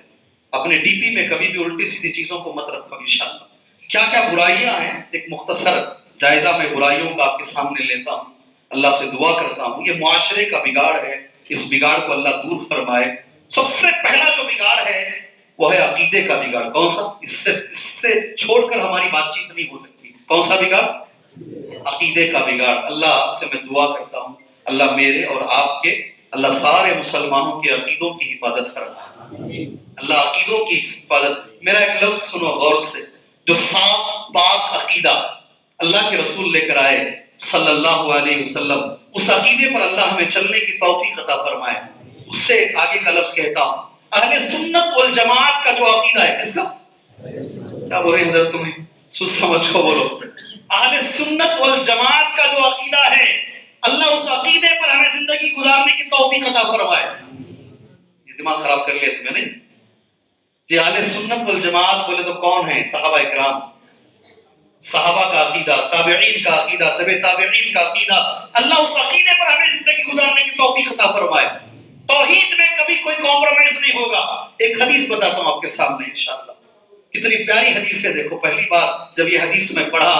اپنے ڈی پی میں کبھی بھی الٹی سیدھی چیزوں کو مت رکھو انشاءاللہ. کیا کیا برائیاں ہیں، ایک مختصر جائزہ میں برائیوں کا آپ کے سامنے لیتا ہوں. اللہ سے دعا کرتا ہوں یہ معاشرے کا بگاڑ ہے، اس بگاڑ کو اللہ دور فرمائے. سب سے پہلا جو بگاڑ ہے وہ ہے عقیدے کا بگاڑ. کون سا؟ اس سے چھوڑ کر ہماری بات چیت نہیں ہو سکتی. کون سا بگاڑ؟ عقیدے کا بگاڑ. اللہ سے میں دعا کرتا ہوں اللہ میرے اور آپ کے، اللہ سارے مسلمانوں کے عقیدوں کی حفاظت فرمائے. اللہ عقیدوں کی حفاظت. میرا ایک لفظ سنو غور سے، جو صاف پاک عقیدہ اللہ کے رسول لے کر آئے صلی اللہ علیہ وسلم، اس عقیدے پر اللہ ہمیں چلنے کی توفیق عطا فرمائے. اس سے آگے کا لفظ کہتا ہوں، اہل سنت والجماعت کا جو عقیدہ ہے، کس کا؟ کیا بول رہے ہیں حضرت؟ تمہیں سوچ سمجھ کو بولو. اہل سنت والجماعت کا جو عقیدہ ہے، اللہ اس عقیدے پر ہمیں زندگی گزارنے کی توفیق عطا فرمائے. یہ دماغ خراب کر لیا تمہیں نہیں جی. اہل سنت والجماعت بولے تو کون ہیں؟ صحابہ کرام. صحابہ کا عقیدہ، تابعین کا عقیدہ، تبع تابعین کا عقیدہ، اللہ اس عقیدے پر ہمیں زندگی گزارنے کی توفیق عطا فرمائے۔ توحید میں کبھی کوئی کمپرومائز نہیں ہوگا۔ ایک حدیث بتاتا ہوں آپ کے سامنے انشاءاللہ، کتنی پیاری حدیث ہے۔ دیکھو پہلی بار جب یہ حدیث میں پڑھا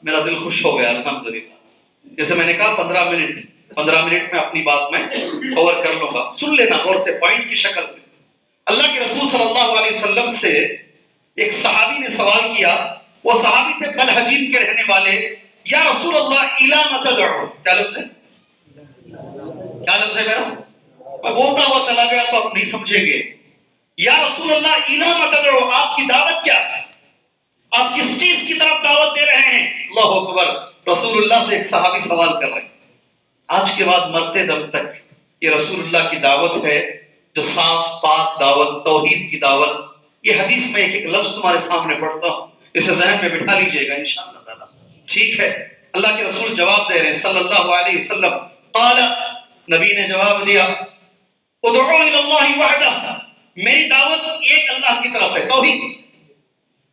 میرا دل خوش ہو گیا الحمدللہ۔ جیسے میں نے کہا 15 منٹ میں اپنی بات میں کور کر لوں گا، سن لینا غور سے پوائنٹ کی شکل میں۔ اللہ کے رسول صلی اللہ علیہ وسلم سے ایک صحابی نے سوال کیا، وہ صحابی تھے بلحجین کے رہنے والے، یا رسول اللہ الی ما تدعو، کیا لفظ ہے؟ کیا لفظ ہے میرا؟ میں بولتا ہوا چلا گیا تو آپ نہیں سمجھیں گے۔ یا رسول اللہ الی ما تدعو، آپ کی دعوت کیا ہے؟ آپ کس چیز کی طرف دعوت دے رہے ہیں؟ اللہ اکبر، رسول اللہ سے ایک صحابی سوال کر رہے ہیں۔ آج کے بعد مرتے دم تک یہ رسول اللہ کی دعوت ہے، جو صاف پاک دعوت، توحید کی دعوت۔ یہ حدیث میں ایک ایک لفظ تمہارے سامنے پڑھتا ہوں، اسے ذہن میں بٹھا لیجئے گا انشاءاللہ تعالی۔ ٹھیک ہے، اللہ کے رسول جواب دے رہے ہیں صلی اللہ علیہ وسلم۔ قال، نبی نے جواب دیا، ادعو الی اللہ وحدہ، میری دعوت ایک اللہ کی طرف ہے، توحید۔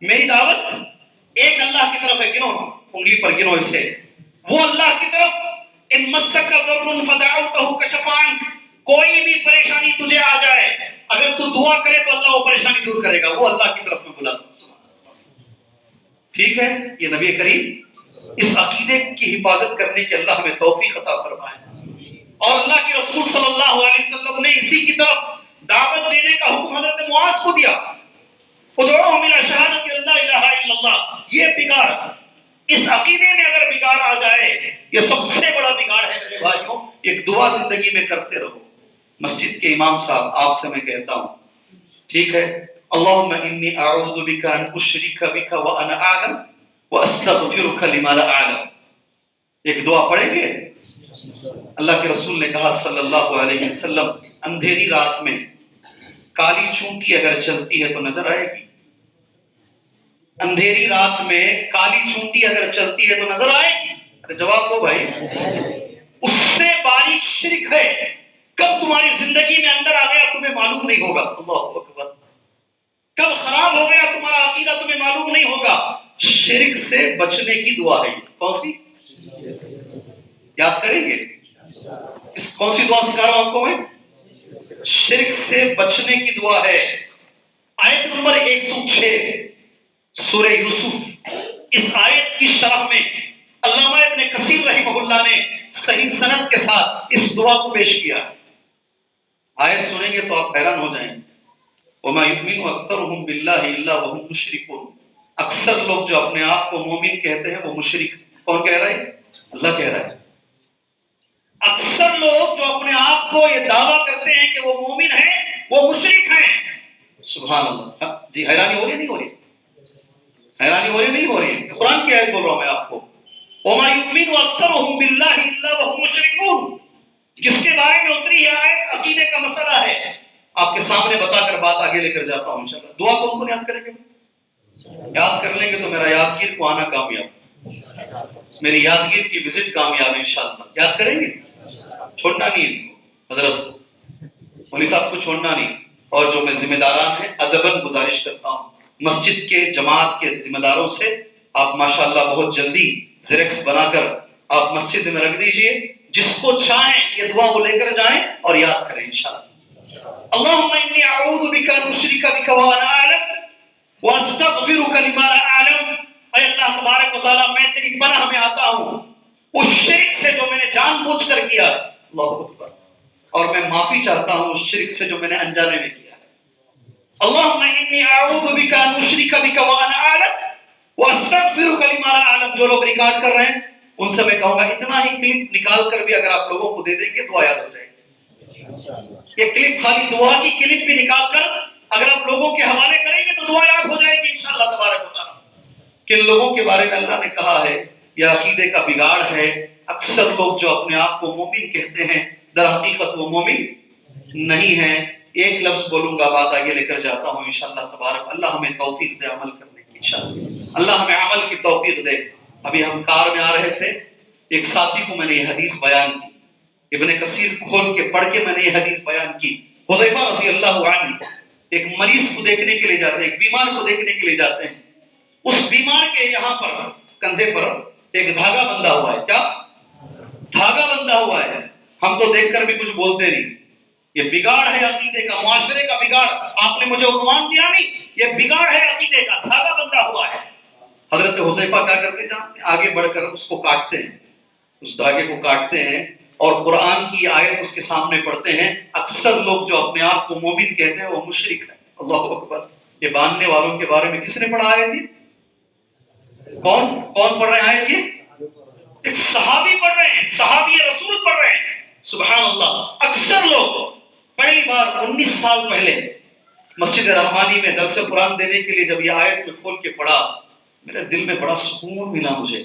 میری دعوت ایک اللہ کی طرف ہے، گنو انگلی پر گنو اسے، وہ اللہ کی طرف۔ ان مسک ضر فدعوتہ کشف عنک، کوئی بھی پریشانی تجھے آ جائے اگر تو دعا کرے تو اللہ وہ پریشانی دور کرے گا، وہ اللہ کی طرف میں بلاتا ہوں۔ ٹھیک ہے، یہ نبی کریم اس عقیدے کی حفاظت کرنے کی اللہ ہمیں توفیق عطا فرمائے۔ اور اللہ کے رسول صلی اللہ علیہ وسلم نے اسی کی طرف دعوت دینے کا حکم حضرت معاذ کو دیا، ادعوہم الی شہادۃ اللہ الہ الا اللہ۔ یہ بگاڑ، اس عقیدے میں اگر بگاڑ آ جائے، یہ سب سے بڑا بگاڑ ہے میرے بھائیوں۔ ایک دعا زندگی میں کرتے رہو۔ مسجد کے امام صاحب آپ سے میں کہتا ہوں، ٹھیک ہے، اللہم انی اعوذ بک ان اشرک بک وانا اعلم واستغفرک لما لا اعلم۔ ایک دعا پڑھیں گے؟ اللہ کے رسول نے کہا صلی اللہ علیہ وسلم، اندھیری رات میں کالی چونٹی اگر چلتی ہے تو نظر آئے گی؟ اندھیری رات میں کالی چونٹی اگر چلتی ہے تو نظر آئے گی؟ ارے جواب دو بھائی۔ اس سے باریک شرک ہے، کب تمہاری زندگی میں اندر آ گیا تمہیں معلوم نہیں ہوگا۔ اللہ اکبر، کب خراب ہو گیا تمہارا عقیدہ تمہیں معلوم نہیں ہوگا۔ شرک سے بچنے کی دعا ہے۔ کون سی؟ یاد کریں گے؟ کون سی دعا سکھا رہا ہوں آپ کو میں؟ شرک سے بچنے کی دعا ہے۔ آیت نمبر 106 سورہ یوسف، اس آیت کی شرح میں علامہ ابن کثیر رحمہ اللہ نے صحیح سند کے ساتھ اس دعا کو پیش کیا ہے۔ آیت سنیں گے تو آپ حیران ہو جائیں گے۔ وَمَا يُؤْمِنُ أَكْثَرُهُمْ بِاللَّهِ إِلَّا وَهُمْ مُشْرِكُونَ، اکثر لوگ جو اپنے آپ کو مومن کہتے ہیں وہ مشرک۔ کون کہہ رہا ہے؟ اللہ کہہ رہا ہے۔ اکثر لوگ جو اپنے آپ کو یہ دعویٰ کرتے ہیں کہ وہ مومن ہیں وہ مشرک ہیں۔ سبحان اللہ۔ جی حیرانی ہو رہی نہیں ہو رہی؟ حیرانی ہو رہی نہیں ہو رہی؟ قرآن کی آیت بول رہا ہوں میں آپ کو۔ وَمَا يُؤْمِنُ أَكْثَرُهُمْ بِاللَّهِ إِلَّا وَهُمْ مُشْرِكُونَ، جس کے بارے میں اتری ہے آیت عقیدے کا مسئلہ ہے۔ آپ کے سامنے بتا کر بات آگے لے کر جاتا ہوں انشاءاللہ۔ دعا کون کون یاد کریں گے؟ یاد کر لیں گے تو میرا یادگیر کو آنا کامیاب، میری یادگیر کی وزٹ کامیاب انشاءاللہ۔ یاد کریں گے؟ چھوڑنا نہیں حضرت مولوی صاحب کو، چھوڑنا نہیں۔ اور جو میں ذمہ داران ہیں ادباً گزارش کرتا ہوں، مسجد کے جماعت کے ذمہ داروں سے آپ ماشاءاللہ بہت جلدی زیرکس بنا کر آپ مسجد میں رکھ دیجئے، جس کو چاہیں یہ دعا وہ لے کر جائیں اور یاد کریں انشاءاللہ۔ اللہم انی اعوذ بک ان اشرک بک وانا اعلم واستغفرک لما لا اعلم۔ اے اللہ تبارک و تعالیٰ، میں تیری پناہ میں آتا ہوں اس شرک سے جو میں نے جان بوجھ کر کیا، اللہ اکبر، اور میں معافی چاہتا ہوں اس شرک سے جو میں نے انجانے میں کیا ہے۔ اللہم انی اعوذ بک ان اشرک بک وانا اعلم واستغفرک لما لا اعلم۔ جو لوگ ریکارڈ کر رہے ہیں ان سے میں کہوں گا اتنا ہی کلپ نکال کر بھی اگر آپ لوگوں کو دے دیں گے دعا یاد ہو جائے گی۔ یہ کلپ خالی دعا کی کلپ بھی نکال کر اگر آپ لوگوں کے حوالے کریں گے تو دعا یاد ہو جائے گی انشاءاللہ تبارک و تعالیٰ۔ کن لوگوں کے بارے میں اللہ نے کہا ہے یہ عقیدے کا بگاڑ ہے۔ اکثر لوگ جو اپنے آپ کو مومن کہتے ہیں در حقیقت وہ مومن نہیں ہیں۔ ایک لفظ بولوں گا، بات آگے لے کر جاتا ہوں انشاءاللہ تبارک۔ اللہ ہمیں توفیق دے عمل کرنے کی انشاءاللہ، اللہ ہمیں عمل کی توفیق دے۔ ابھی ہم کار میں آ رہے تھے، ایک ساتھی کو میں نے یہ حدیث بیان کی، ابن کثیر کھول کے پڑھ کے میں نے یہ حدیث بیان کی۔ حذیفہ رضی اللہ عنہ ایک مریض کو دیکھنے کے لیے جاتے ہیں، ایک بیمار کو دیکھنے کے لیے جاتے ہیں۔ اس بیمار کے یہاں پر کندھے پر ایک دھاگا بندھا ہوا ہے. کیا دھاگا بندھا ہوا ہے؟ ہم تو دیکھ کر بھی کچھ بولتے نہیں. یہ بگاڑ ہے عقیدے کا, معاشرے کا بگاڑ. آپ نے مجھے عنوان دیا نہیں, یہ بگاڑ ہے عقیدے کا, دھاگا بندھا ہوا ہے. حضرت حذیفہ کیا کرتے جانتے ہیں؟ آگے بڑھ کر اس کو کاٹتے ہیں, اس دھاگے کو کاٹتے ہیں اور قرآن کی آیت اس کے سامنے پڑھتے ہیں. اکثر لوگ جو اپنے آپ کو مومن کہتے ہیں وہ مشرک ہیں. اللہ اکبر. یہ باندھنے والوں کے بارے میں کس نے پڑھا آیت؟ یہ کون پڑھ رہے ہیں آیت؟ یہ ایک صحابی پڑھ رہے ہیں, صحابی رسول پڑھ رہے ہیں. سبحان اللہ. اکثر لوگ پہلی بار 19 سال پہلے مسجد رحمانی میں درس قرآن دینے کے لیے جب یہ آیت میں کھول کے پڑھا, میرے دل میں بڑا سکون ملا, مجھے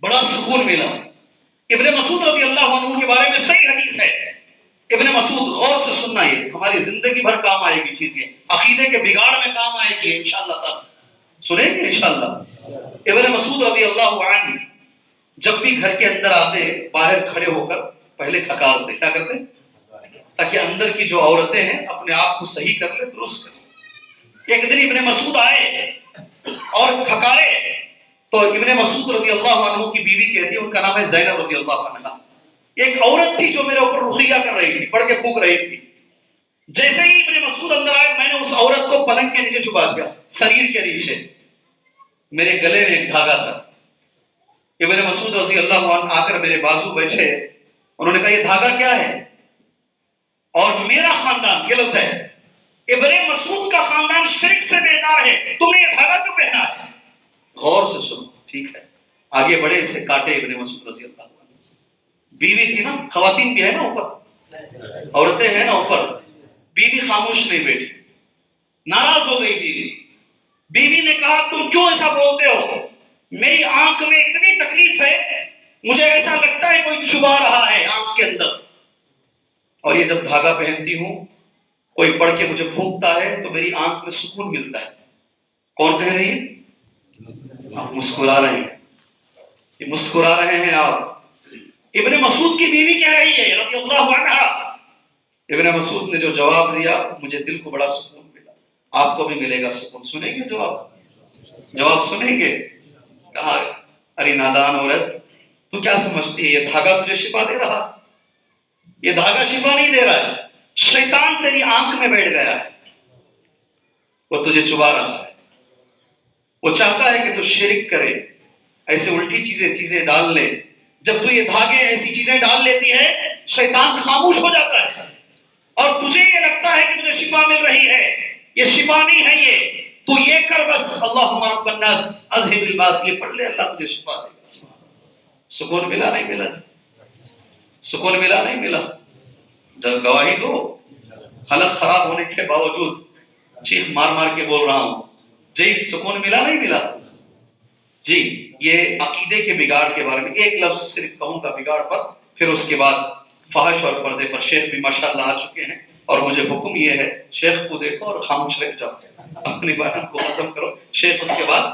بڑا سکون ملا. ابن مسعود رضی اللہ عنہ کے بارے میں صحیح حدیث ہے. ابن مسعود, غور سے سننا, یہ ہماری زندگی بھر کام آئے گی چیز, یہ عقیدے کے بگاڑ میں کام آئے گی انشاءاللہ تعالی. سنیں گے انشاءاللہ. ابن مسعود رضی اللہ عنہ جب بھی گھر کے اندر آتے, باہر کھڑے ہو کر پہلے کھکارتے. کیا کرتے؟ تاکہ اندر کی جو عورتیں ہیں اپنے آپ کو صحیح کر لیں, درست کر لیں. ایک دن ابن مسعود آئے اور کھکارے تو ابن مسعود رضی اللہ عنہ کی بیوی کہتی ہے, ان کا نام ہے زینب رضی اللہ عنہ, ایک عورت تھی جو میرے اوپر رخیہ کر رہی تھی, پڑھ کے پھونک رہی تھی. جیسے ہی ابن مسعود اندر آئے, میں نے اس عورت کو پلنگ کے نیچے چھپا دیا, سریر کے نیچے. میرے گلے میں ایک دھاگا تھا. ابن مسعود رضی اللہ عنہ آ کر میرے بازو بیٹھے, انہوں نے کہا یہ دھاگا کیا ہے؟ اور میرا خاندان, یہ لفظ ہے, ابن مسعود کا خاندان شرک سے بیزار ہے, تم نے یہ دھاگا کیوں پہنا ہے؟ غور سے سنو, ٹھیک ہے. آگے بڑھے, اسے کاٹے ابن مسعود رضی اللہ عنہ. بیوی تھی نا, خواتین بھی ہے نا اوپر, عورتیں ہیں نا اوپر. بیوی خاموش نہیں بیٹھی, ناراض ہو گئی بیوی. بیوی نے کہا تم کیوں ایسا بولتے ہو؟ میری آنکھ میں اتنی تکلیف ہے, مجھے ایسا لگتا ہے کوئی چبا رہا ہے آنکھ کے اندر, اور یہ جب دھاگا پہنتی ہوں کوئی پڑھ کے مجھے پھونکتا ہے تو میری آنکھ میں سکون ملتا ہے. کون کہہ رہی ہے؟ آپ مسکرا رہے ہیں, یہ مسکرا رہے ہیں آپ. ابن مسعود کی بیوی کہہ رہی ہے رضی اللہ عنہ. ابن مسعود نے جو جواب دیا, مجھے دل کو بڑا سکون ملا. آپ کو بھی ملے گا سکون. سنیں گے جواب سنیں گے. کہا ارے نادان عورت, تو کیا سمجھتی ہے یہ دھاگا تجھے شفا دے رہا؟ یہ دھاگا شفا نہیں دے رہا ہے, شیطان تیری آنکھ میں بیٹھ گیا ہے, وہ تجھے چبا رہا ہے. وہ چاہتا ہے کہ تو شرک کرے, ایسے الٹی چیزیں ڈال لے. جب تو یہ دھاگے ایسی چیزیں ڈال لیتی ہے, شیطان خاموش ہو جاتا ہے اور تجھے یہ لگتا ہے کہ تجھے شفا مل رہی ہے. یہ شفا نہیں ہے, یہ تو یہ کر بس, اللہم رب الناس اذھب الباس, یہ پڑھ لے, اللہ تجھے شفا دے گا. سکون ملا نہیں ملا؟ سکون ملا نہیں ملا؟ جب گواہی دو, حالت خراب ہونے کے باوجود چیخ مار مار کے بول رہا ہوں جی, سکون ملا نہیں ملا؟ جی, یہ عقیدے کے بگاڑ کے بارے میں ایک لفظ صرف کہوں گا بگاڑ پر, پھر اس کے بعد فحش اور پردے پر شیخ بھی ماشاءاللہ آ چکے ہیں, اور مجھے حکم یہ ہے شیخ کو دیکھو اور خاموش رہ جاؤ, اپنی بیان کو ختم کرو. شیخ اس کے بعد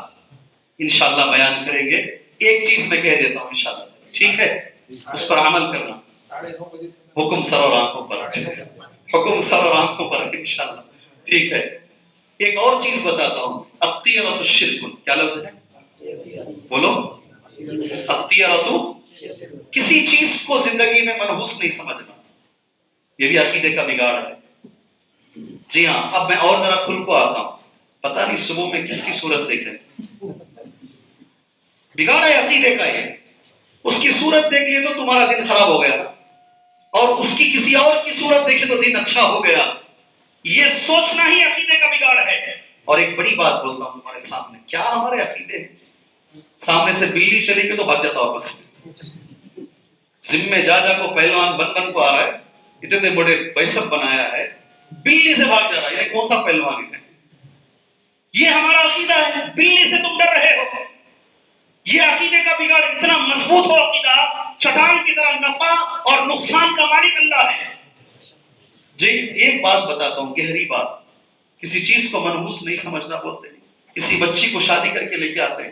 انشاءاللہ بیان کریں گے. ایک چیز میں کہہ دیتا ہوں انشاءاللہ, ٹھیک ہے, اس پر عمل کرنا. حکم سر اور آنکھوں پر, حکم سر اور آنکھوں پر انشاءاللہ, ٹھیک ہے. ایک اور چیز بتاتا ہوں, الطیرۃ الشرک. کیا لفظ ہے؟ بولو. الطیرۃ, کسی چیز کو زندگی میں منحوس نہیں سمجھنا, یہ بھی عقیدے کا بگاڑ ہے. جی ہاں, اب میں اور ذرا کھل کو آتا ہوں. پتہ نہیں صبح میں کس کی صورت دیکھ رہے, بگاڑ ہے عقیدے کا. یہ اس کی صورت دیکھ لیے تو تمہارا دن خراب ہو گیا, اور اس کی کسی اور کی صورت دیکھی تو دن اچھا ہو گیا. یہ سوچنا ہی عقیدے کا بگاڑ ہے. اور ایک بڑی بات بولتا ہوں تمہارے سامنے, کیا ہمارے عقیدے ہیں, سامنے سے بلی چلی گئی تو بھاگ جاتا واپس. ذمے جا کو پہلوان بن کو آ رہا ہے, اتنے بڑے بیسب بنایا ہے, بلی سے بھاگ جا رہا ہے, یعنی کون سا پہلوان ہے؟ یہ ہمارا عقیدہ ہے. بلی سے تم ڈر رہے ہو. یہ عقیدے کا بگاڑ. اتنا مضبوط ہو عقیدہ, چٹان کی طرح نفع اور نقصان کا مالک اللہ ہے. جی, ایک بات بتاتا ہوں, گہری بات. کسی چیز کو منحوس نہیں سمجھنا بولتے ہیں. کسی بچی کو شادی کر کے لے کے آتے ہیں,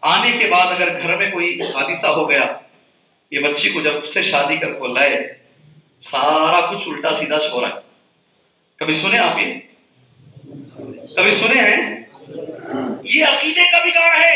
آنے کے بعد اگر گھر میں کوئی حادثہ ہو گیا, یہ بچی کو جب سے شادی کر کو لائے, سارا کچھ الٹا سیدھا چھوڑا ہے. کبھی سنے آپ یہ؟ کبھی سنے ہیں؟ یہ عقیدے کا بگاڑ ہے.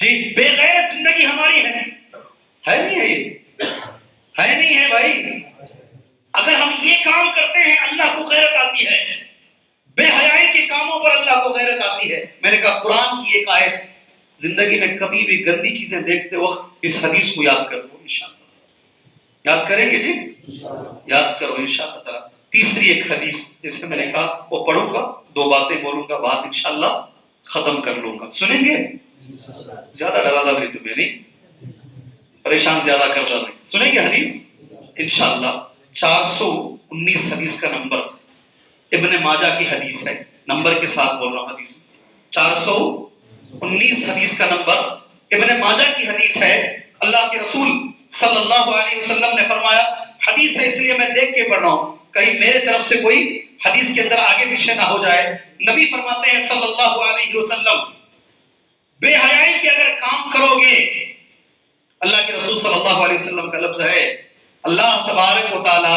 جی بے غیرت زندگی ہماری ہے نہیں ہے؟ یہ ہے نہیں ہے بھائی؟ اگر ہم یہ کام کرتے ہیں اللہ کو غیرت آتی ہے، بے حیائی کے کاموں پر اللہ کو غیرت آتی ہے۔ میں نے کہا قرآن کی ایک آیت، زندگی میں کبھی بھی گندی چیزیں دیکھتے وقت اس حدیث کو یاد کر لو، انشاءاللہ یاد کریں گے جی، یاد کرو انشاءاللہ تعالی۔ تیسری ایک حدیث جیسے میں نے کہا وہ پڑھوں گا، 2 باتیں بولوں گا، بات انشاءاللہ ختم کر لوں گا، سنیں گے؟ زیادہ ڈرا دا نہیں تمہیں، نہیں پریشان زیادہ کر دا نہیں، سنیں گے حدیث انشاءاللہ۔ 419 حدیث کا نمبر، ابن ماجہ کی حدیث ہے، نمبر کے ساتھ بول رہا ہوں حدیث، 419 حدیث کا نمبر ابن ماجہ کی حدیث ہے۔ اللہ کے رسول صلی اللہ علیہ وسلم نے فرمایا، حدیث ہے اس لیے میں دیکھ کے پڑھ رہا ہوں کہیں میرے طرف سے کوئی حدیث کے اندر آگے پیچھے نہ ہو جائے۔ نبی فرماتے ہیں صلی اللہ علیہ وسلم، بے حیائی کے اگر کام کرو گے، اللہ کے رسول صلی اللہ علیہ وسلم کا لفظ ہے، اللہ تبارک و تعالی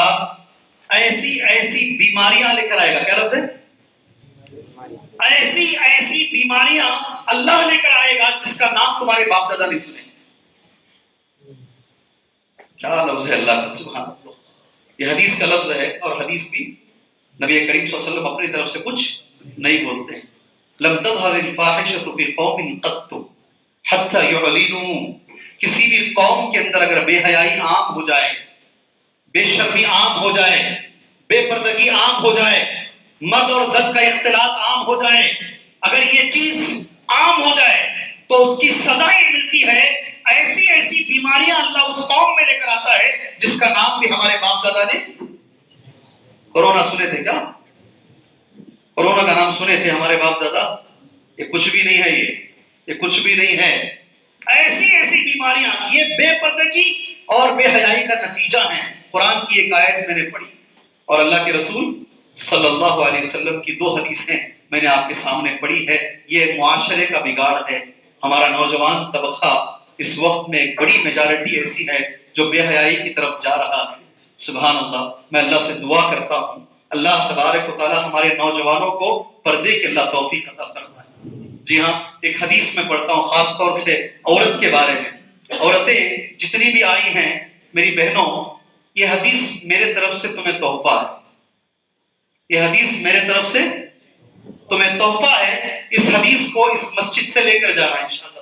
ایسی بیماریاں لے کر آئے گا۔ کیا لفظ ہے؟ ایسی بیماریاں اللہ لے کر آئے گا جس کا نام تمہارے باپ دادا نہیں سنے۔ کیا لفظ ہے اللہ کا، سبحان اللہ۔ یہ حدیث کا لفظ ہے، اور حدیث بھی نبی کریم صلی اللہ علیہ وسلم اپنی طرف سے کچھ نہیں بولتے ہیں۔ لم تظہر الفاحشۃ فی قوم قط حتی یعلنوا، کسی بھی قوم کے اندر اگر بے حیائی عام ہو جائے، بے شرمی عام ہو جائے، بے پردگی عام ہو جائے، مرد اور زن کا اختلاط عام ہو جائے، اگر یہ چیز عام ہو جائے تو اس کی سزا یہ ملتی ہے، ایسی بیماریاں اللہ اس قوم میں لے کر آتا ہے جس کا نام بھی ہمارے باپ دادا نے، کورونا سنے تھے کیا؟ کورونا کا نام سنے تھے ہمارے باپ دادا؟ یہ کچھ بھی نہیں ہے، یہ کچھ بھی نہیں ہے۔ ایسی بیماریاں یہ بے پردگی اور بے حیائی کا نتیجہ ہیں۔ قرآن کی ایک آیت میں نے پڑھی، اور اللہ کے رسول صلی اللہ علیہ وسلم کی 2 حدیثیں میں نے آپ کے سامنے پڑھی ہے۔ یہ معاشرے کا بگاڑ ہے۔ ہمارا نوجوان طبقہ اس وقت میں ایک بڑی میجارٹی ایسی ہے جو بے حیائی کی طرف جا رہا ہے۔ سبحان اللہ، میں اللہ سے دعا کرتا ہوں اللہ تبارک و تعالی ہمارے نوجوانوں کو پردے کے اللہ توفیق عطا فرمائے۔ جی ہاں، ایک حدیث میں پڑھتا ہوں خاص طور سے عورت کے بارے میں۔ عورتیں جتنی بھی آئی ہیں میری بہنوں، یہ حدیث میرے طرف سے تمہیں تحفہ ہے، یہ حدیث میرے طرف سے تمہیں تحفہ ہے۔ اس حدیث کو اس مسجد سے لے کر جانا انشاءاللہ۔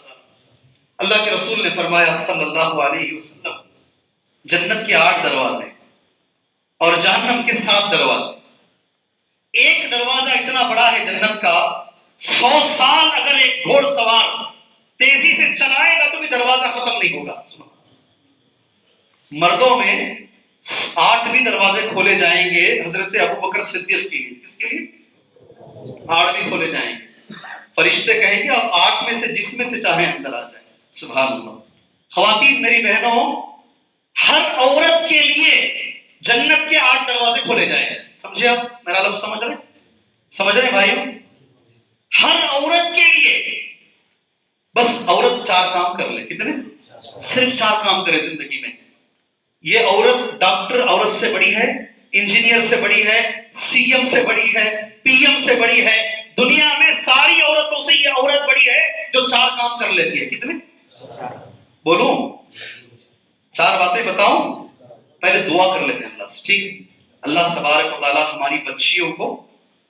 اللہ کے رسول نے فرمایا صلی اللہ علیہ وسلم، جنت کے 8 دروازے اور جہنم کے 7 دروازے۔ ایک دروازہ اتنا بڑا ہے جنت کا، 100 سال اگر ایک گھوڑ سوار تیزی سے چلائے گا تو بھی دروازہ ختم نہیں ہوگا۔ مردوں میں 8 بھی دروازے کھولے جائیں گے حضرت ابوبکر صدیق کے لیے۔ کس کے لیے؟ 8 بھی کھولے جائیں گے۔ فرشتے کہیں گے آپ 8 میں سے جس میں سے چاہیں اندر آ جائیں۔ سبحان اللہ۔ خواتین میری بہنوں، ہر عورت کے لیے جنت کے 8 دروازے کھولے جائیں گے۔ سمجھے آپ میرا لفظ؟ سمجھ رہے بھائیوں؟ ہر عورت کے لیے بس عورت 4 کام کر لے۔ کتنے؟ صرف 4 کام کرے زندگی میں۔ یہ عورت ڈاکٹر عورت سے بڑی ہے، انجینئر سے بڑی ہے، سی ایم سے بڑی ہے، پی ایم سے بڑی ہے، دنیا میں ساری عورتوں سے یہ عورت بڑی ہے جو 4 کام کر لیتی ہے۔ کتنے بولوں؟ 4 باتیں بتاؤں؟ پہلے دعا کر لیتے ہیں اللہ سے، ٹھیک ہے؟ اللہ تبارک و تعالی ہماری بچیوں کو،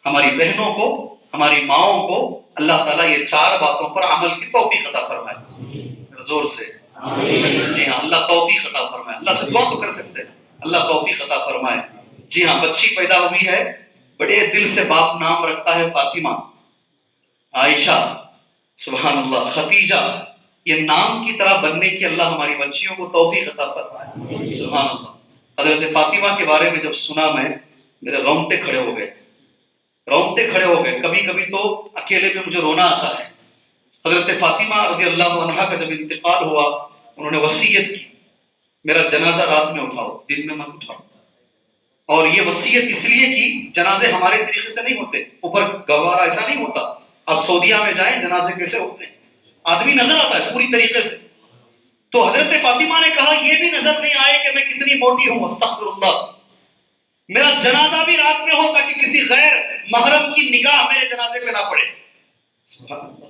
ہماری بہنوں کو، ہماری ماؤں کو اللہ تعالیٰ یہ 4 باتوں پر عمل کی توفیق عطا فرمائے۔ زور سے جی ہاں، اللہ توفیق عطا فرمائے۔ اللہ سے دعا تو کر سکتے ہیں، اللہ توفیق عطا فرمائے۔ جی ہاں، بچی پیدا ہوئی ہے، بڑے دل سے باپ نام رکھتا ہے فاطمہ، عائشہ، سبحان اللہ، خدیجہ، یہ نام کی طرح بننے کی اللہ ہماری بچیوں کو توفیق عطا فرمائے۔ سبحان اللہ۔ حضرت فاطمہ کے بارے میں جب سنا میں، میرے رونگٹے کھڑے ہو گئے۔ کبھی کبھی تو اکیلے میں مجھے رونا آتا ہے۔ حضرت فاطمہ رضی اللہ عنہا کا جب انتقال ہوا، انہوں نے وصیت کی میرا جنازہ رات میں اٹھاؤ، دن میں مت اٹھاؤ۔ اور یہ وصیت اس لیے کی، جنازے ہمارے طریقے سے نہیں ہوتے، اوپر گوارا ایسا نہیں ہوتا۔ آپ سعودیہ میں جائیں جنازے کیسے ہوتے ہیں، آدمی نظر آتا ہے پوری طریقے سے۔ تو حضرت فاطمہ نے کہا یہ بھی نظر نہیں آئے کہ میں کتنی موٹی ہوں، استغفر اللہ، میرا جنازہ بھی رات میں ہو تاکہ کسی غیر محرم کی نگاہ میرے جنازے پہ نہ پڑے۔ سبحان اللہ۔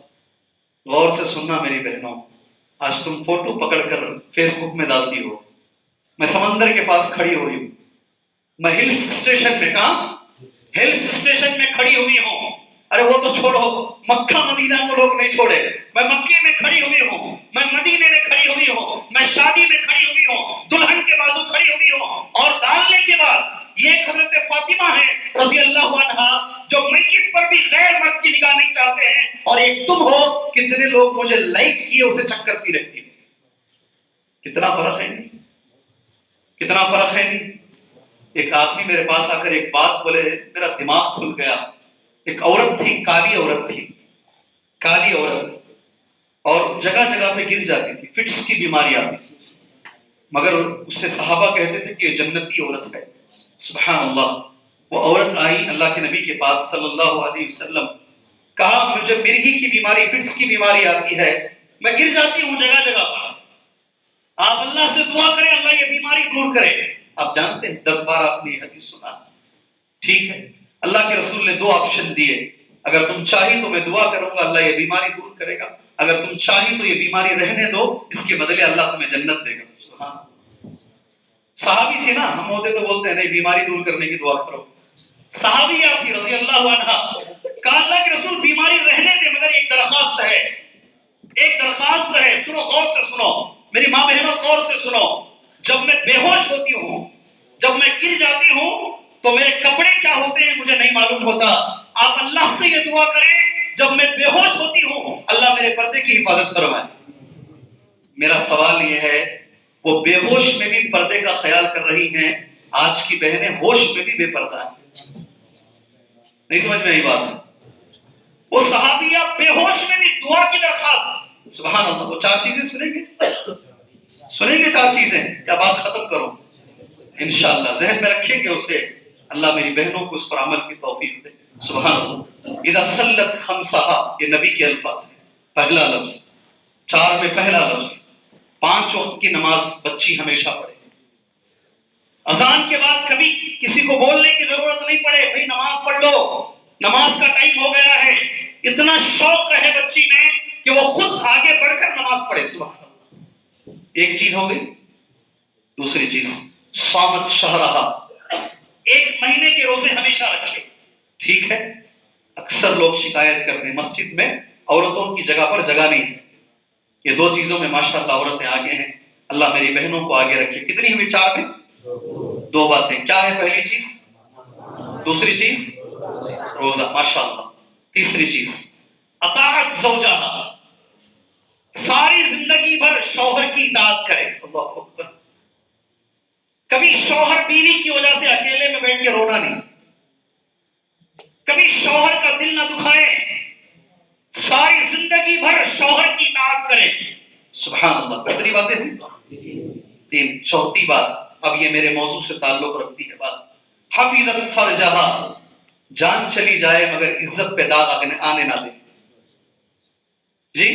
غور سے سننا میری بہنوں، آج تم فوٹو پکڑ کر فیس بک میں ڈالتی ہو، میں سمندر کے پاس کھڑی ہوئی ہوں، میں ہلس اسٹیشن میں کھڑی ہوئی ہوں، ارے وہ تو چھوڑو، مکہ مدینہ کو لوگ نہیں چھوڑے، میں مکے میں کھڑی ہوئی ہوں، میں مدینے میں کھڑی ہوئی ہوں، میں شادی میں کھڑی ہوئی ہوں، دلہن کے بازو کھڑی ہوئی ہوں، اور ڈالنے کے بعد یہ حضرت فاطمہ ہے رضی اللہ عنہا جو میت پر بھی غیر مرد کی نگاہ نہیں چاہتے ہیں، اور ایک تم ہو کتنے لوگ مجھے لائک کیے اسے چیک کرتی رہتی ہے. کتنا فرق ہے نہیں، کتنا فرق ہے نہیں. ایک آدمی میرے پاس آ کر ایک بات بولے، میرا دماغ کھل گیا. ایک عورت تھی، کالی عورت، اور جگہ جگہ پہ گر جاتی تھی، فٹس کی بیماری آتی تھی اسے، مگر اس سے صحابہ کہتے تھے کہ یہ جنتی عورت ہے. سبحان اللہ. وہ عورت آئی اللہ کے نبی کے پاس صلی اللہ علیہ وسلم، کہا مجھے مرگی کی بیماری، فٹس کی بیماری آتی ہے، میں گر جاتی ہوں جگہ جگہ پر، آپ اللہ سے دعا کریں اللہ یہ بیماری دور کرے. آپ جانتے ہیں 10 بار آپ نے یہ حدیث سنا، ٹھیک ہے. اللہ کے رسول نے 2 آپشن دیے، اگر تم چاہی تو میں دعا کروں گا اللہ یہ بیماری دور کرے گا، اگر تم چاہی تو یہ بیماری رہنے دو، اس کے بدلے اللہ تمہیں جنت دے گا. سبحان. صحابی تھی نا، ہم ہوتے تو بولتے ہیں نہیں بیماری دور کرنے کی دعا کرو. صحابیہ تھی رضی اللہ عنہا، کہا اللہ کے رسول بیماری رہنے دے مگر ایک درخواست ہے، سنو، غور سے سنو میری ماں بہنوں، غور سے سنو. جب میں بے ہوش ہوتی ہوں، جب میں گر جاتی ہوں تو میرے کپڑے کیا ہوتے ہیں مجھے نہیں معلوم ہوتا، آپ اللہ سے یہ دعا کریں جب میں بے ہوش ہوتی ہوں اللہ میرے پردے کی حفاظت فرمائے. میرا سوال یہ ہے وہ بے ہوش میں بھی پردے کا خیال کر رہی ہیں، آج کی بہنیں ہوش میں بھی بے پردہ ہیں. نہیں سمجھ میں آئی بات؟ وہ صحابیہ بے ہوش میں بھی دعا کی درخواست. سبحان اللہ. وہ 4 چیزیں سنیں گے 4 چیزیں، کیا بات ختم کرو انشاءاللہ، ذہن میں رکھیں گے اسے. اللہ میری بہنوں کو اس پر عمل کی توفیق دے. سبحان اللہ. اذا صلت خمسہا، یہ نبی کے الفاظ ہیں، پہلا لفظ 4 میں پہلا لفظ. 5 وقت کی نماز بچی ہمیشہ پڑھے. اذان کے بعد کبھی کسی کو بولنے کی ضرورت نہیں پڑے، بھئی نماز پڑھ لو، نماز کا ٹائم ہو گیا ہے. اتنا شوق رہے بچی میں کہ وہ خود آگے بڑھ کر نماز پڑھے. سبحان اللہ. ایک چیز ہو گئی. دوسری چیز صامت شہرہا، 1 مہینے کے روزے ہمیشہ رکھے. ٹھیک ہے. اکثر لوگ شکایت کرتے ہیں مسجد میں عورتوں کی جگہ پر جگہ نہیں ہے. یہ 2 چیزوں میں ماشاءاللہ عورتیں آگے ہیں. اللہ میری بہنوں کو آگے رکھے. کتنی ہوئی 4 میں؟ 2 باتیں. کیا ہے پہلی چیز؟ دوسری چیز روزہ، ماشاءاللہ. تیسری چیز اطاعت زوجہا، ساری زندگی بھر شوہر کی اطاعت کرے. اللہ اکبر. کبھی شوہر بیوی کی وجہ سے اکیلے میں بیٹھ کے رونا نہیں، کبھی شوہر کا دل نہ دکھائے، ساری زندگی بھر شوہر کی اطاعت کرے. سبحان اللہ. کتنی باتیں ہوئی؟ 3. چوتھی بات، اب یہ میرے موضوع سے تعلق رکھتی ہے بات. حفظت فرجہا، جان چلی جائے مگر عزت پہ داغ آنے نہ دے. جی،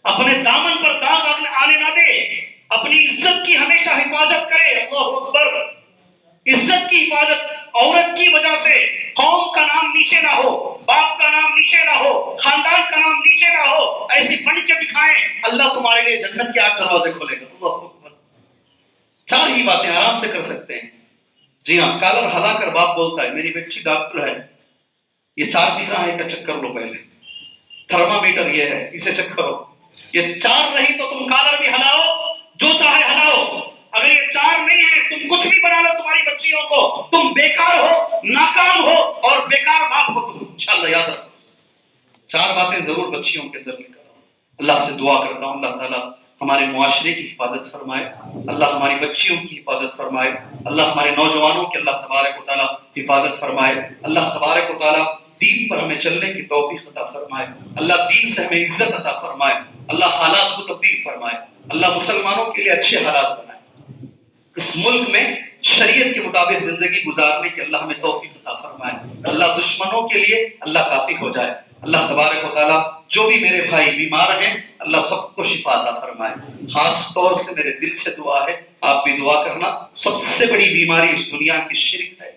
اپنے دامن پر داغ آنے نہ دے، اپنی عزت کی ہمیشہ حفاظت کرے. اللہ اکبر. عزت کی حفاظت. عورت کی وجہ سے قوم کا نام نیچے نہ ہو، باپ کا نام نیچے نہ ہو، خاندان کا نام نیچے نہ ہو. ایسی بن کے دکھائیں، اللہ تمہارے لیے جنت کے 8 دروازے کھولے گا. اللہ اکبر. 4 ہی باتیں آرام سے کر سکتے ہیں. جی ہاں، کالر ہلا کر باپ بولتا ہے میری بچی ڈاکٹر ہے. یہ 4 چیزیں ہیں کا چیک کر لو پہلے. تھرمامیٹر یہ ہے، اسے چیک کرو. یہ 4 رہی تو تم کالر بھی ہلاؤ، جو چاہے ہلاؤ. اگر یہ 4 نہیں ہے تم کچھ بھی بنا لو تمہاری بچیوں کو، تم بیکار ہو، ناکام ہو اور بیکار باپ ہو تم. انشاءاللہ یاد رکھو. 4 باتیں ضرور بچیوں کے اندر لے کر آؤ. اللہ سے دعا کرتا ہوں اللہ تعالیٰ ہمارے معاشرے کی حفاظت فرمائے، اللہ ہماری بچیوں کی حفاظت فرمائے، اللہ ہمارے نوجوانوں کی اللہ تبارک و تعالیٰ حفاظت فرمائے. اللہ تبارک و تعالیٰ دین پر ہمیں چلنے کی توفیق عطا فرمائے. اللہ دین سے ہمیں عزت عطا فرمائے. اللہ حالات کو تبدیل فرمائے. اللہ مسلمانوں کے لیے اچھے حالات بنائے. اس ملک میں شریعت کے مطابق زندگی گزارنے کی اللہ ہمیں توفیق عطا فرمائے. اللہ دشمنوں کے لیے اللہ کافی ہو جائے. اللہ تبارک و تعالیٰ جو بھی میرے بھائی بیمار ہیں اللہ سب کو شفا عطا فرمائے. خاص طور سے میرے دل سے دعا ہے، آپ بھی دعا کرنا. سب سے بڑی بیماری اس دنیا کی شرک ہے.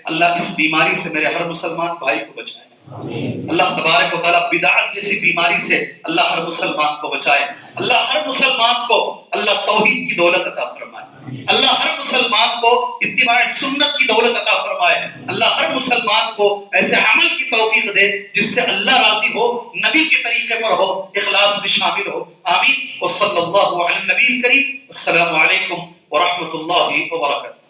اللہ اس بیماری سے میرے ہر مسلمان بھائی کو بچائے. اللہ تبارک و تعالیٰ بدعت جیسی بیماری سے اللہ ہر مسلمان کو بچائے. اللہ ہر مسلمان کو اللہ توحید کی دولت عطا فرمائے. اللہ ہر مسلمان کو اتباع سنت کی دولت عطا فرمائے. اللہ ہر مسلمان کو ایسے عمل کی توفیق دے جس سے اللہ راضی ہو، نبی کے طریقے پر ہو، اخلاص بھی شامل ہو. آمین. وصلی اللہ علی النبی الکریم. السلام علیکم ورحمۃ اللہ وبرکاتہ.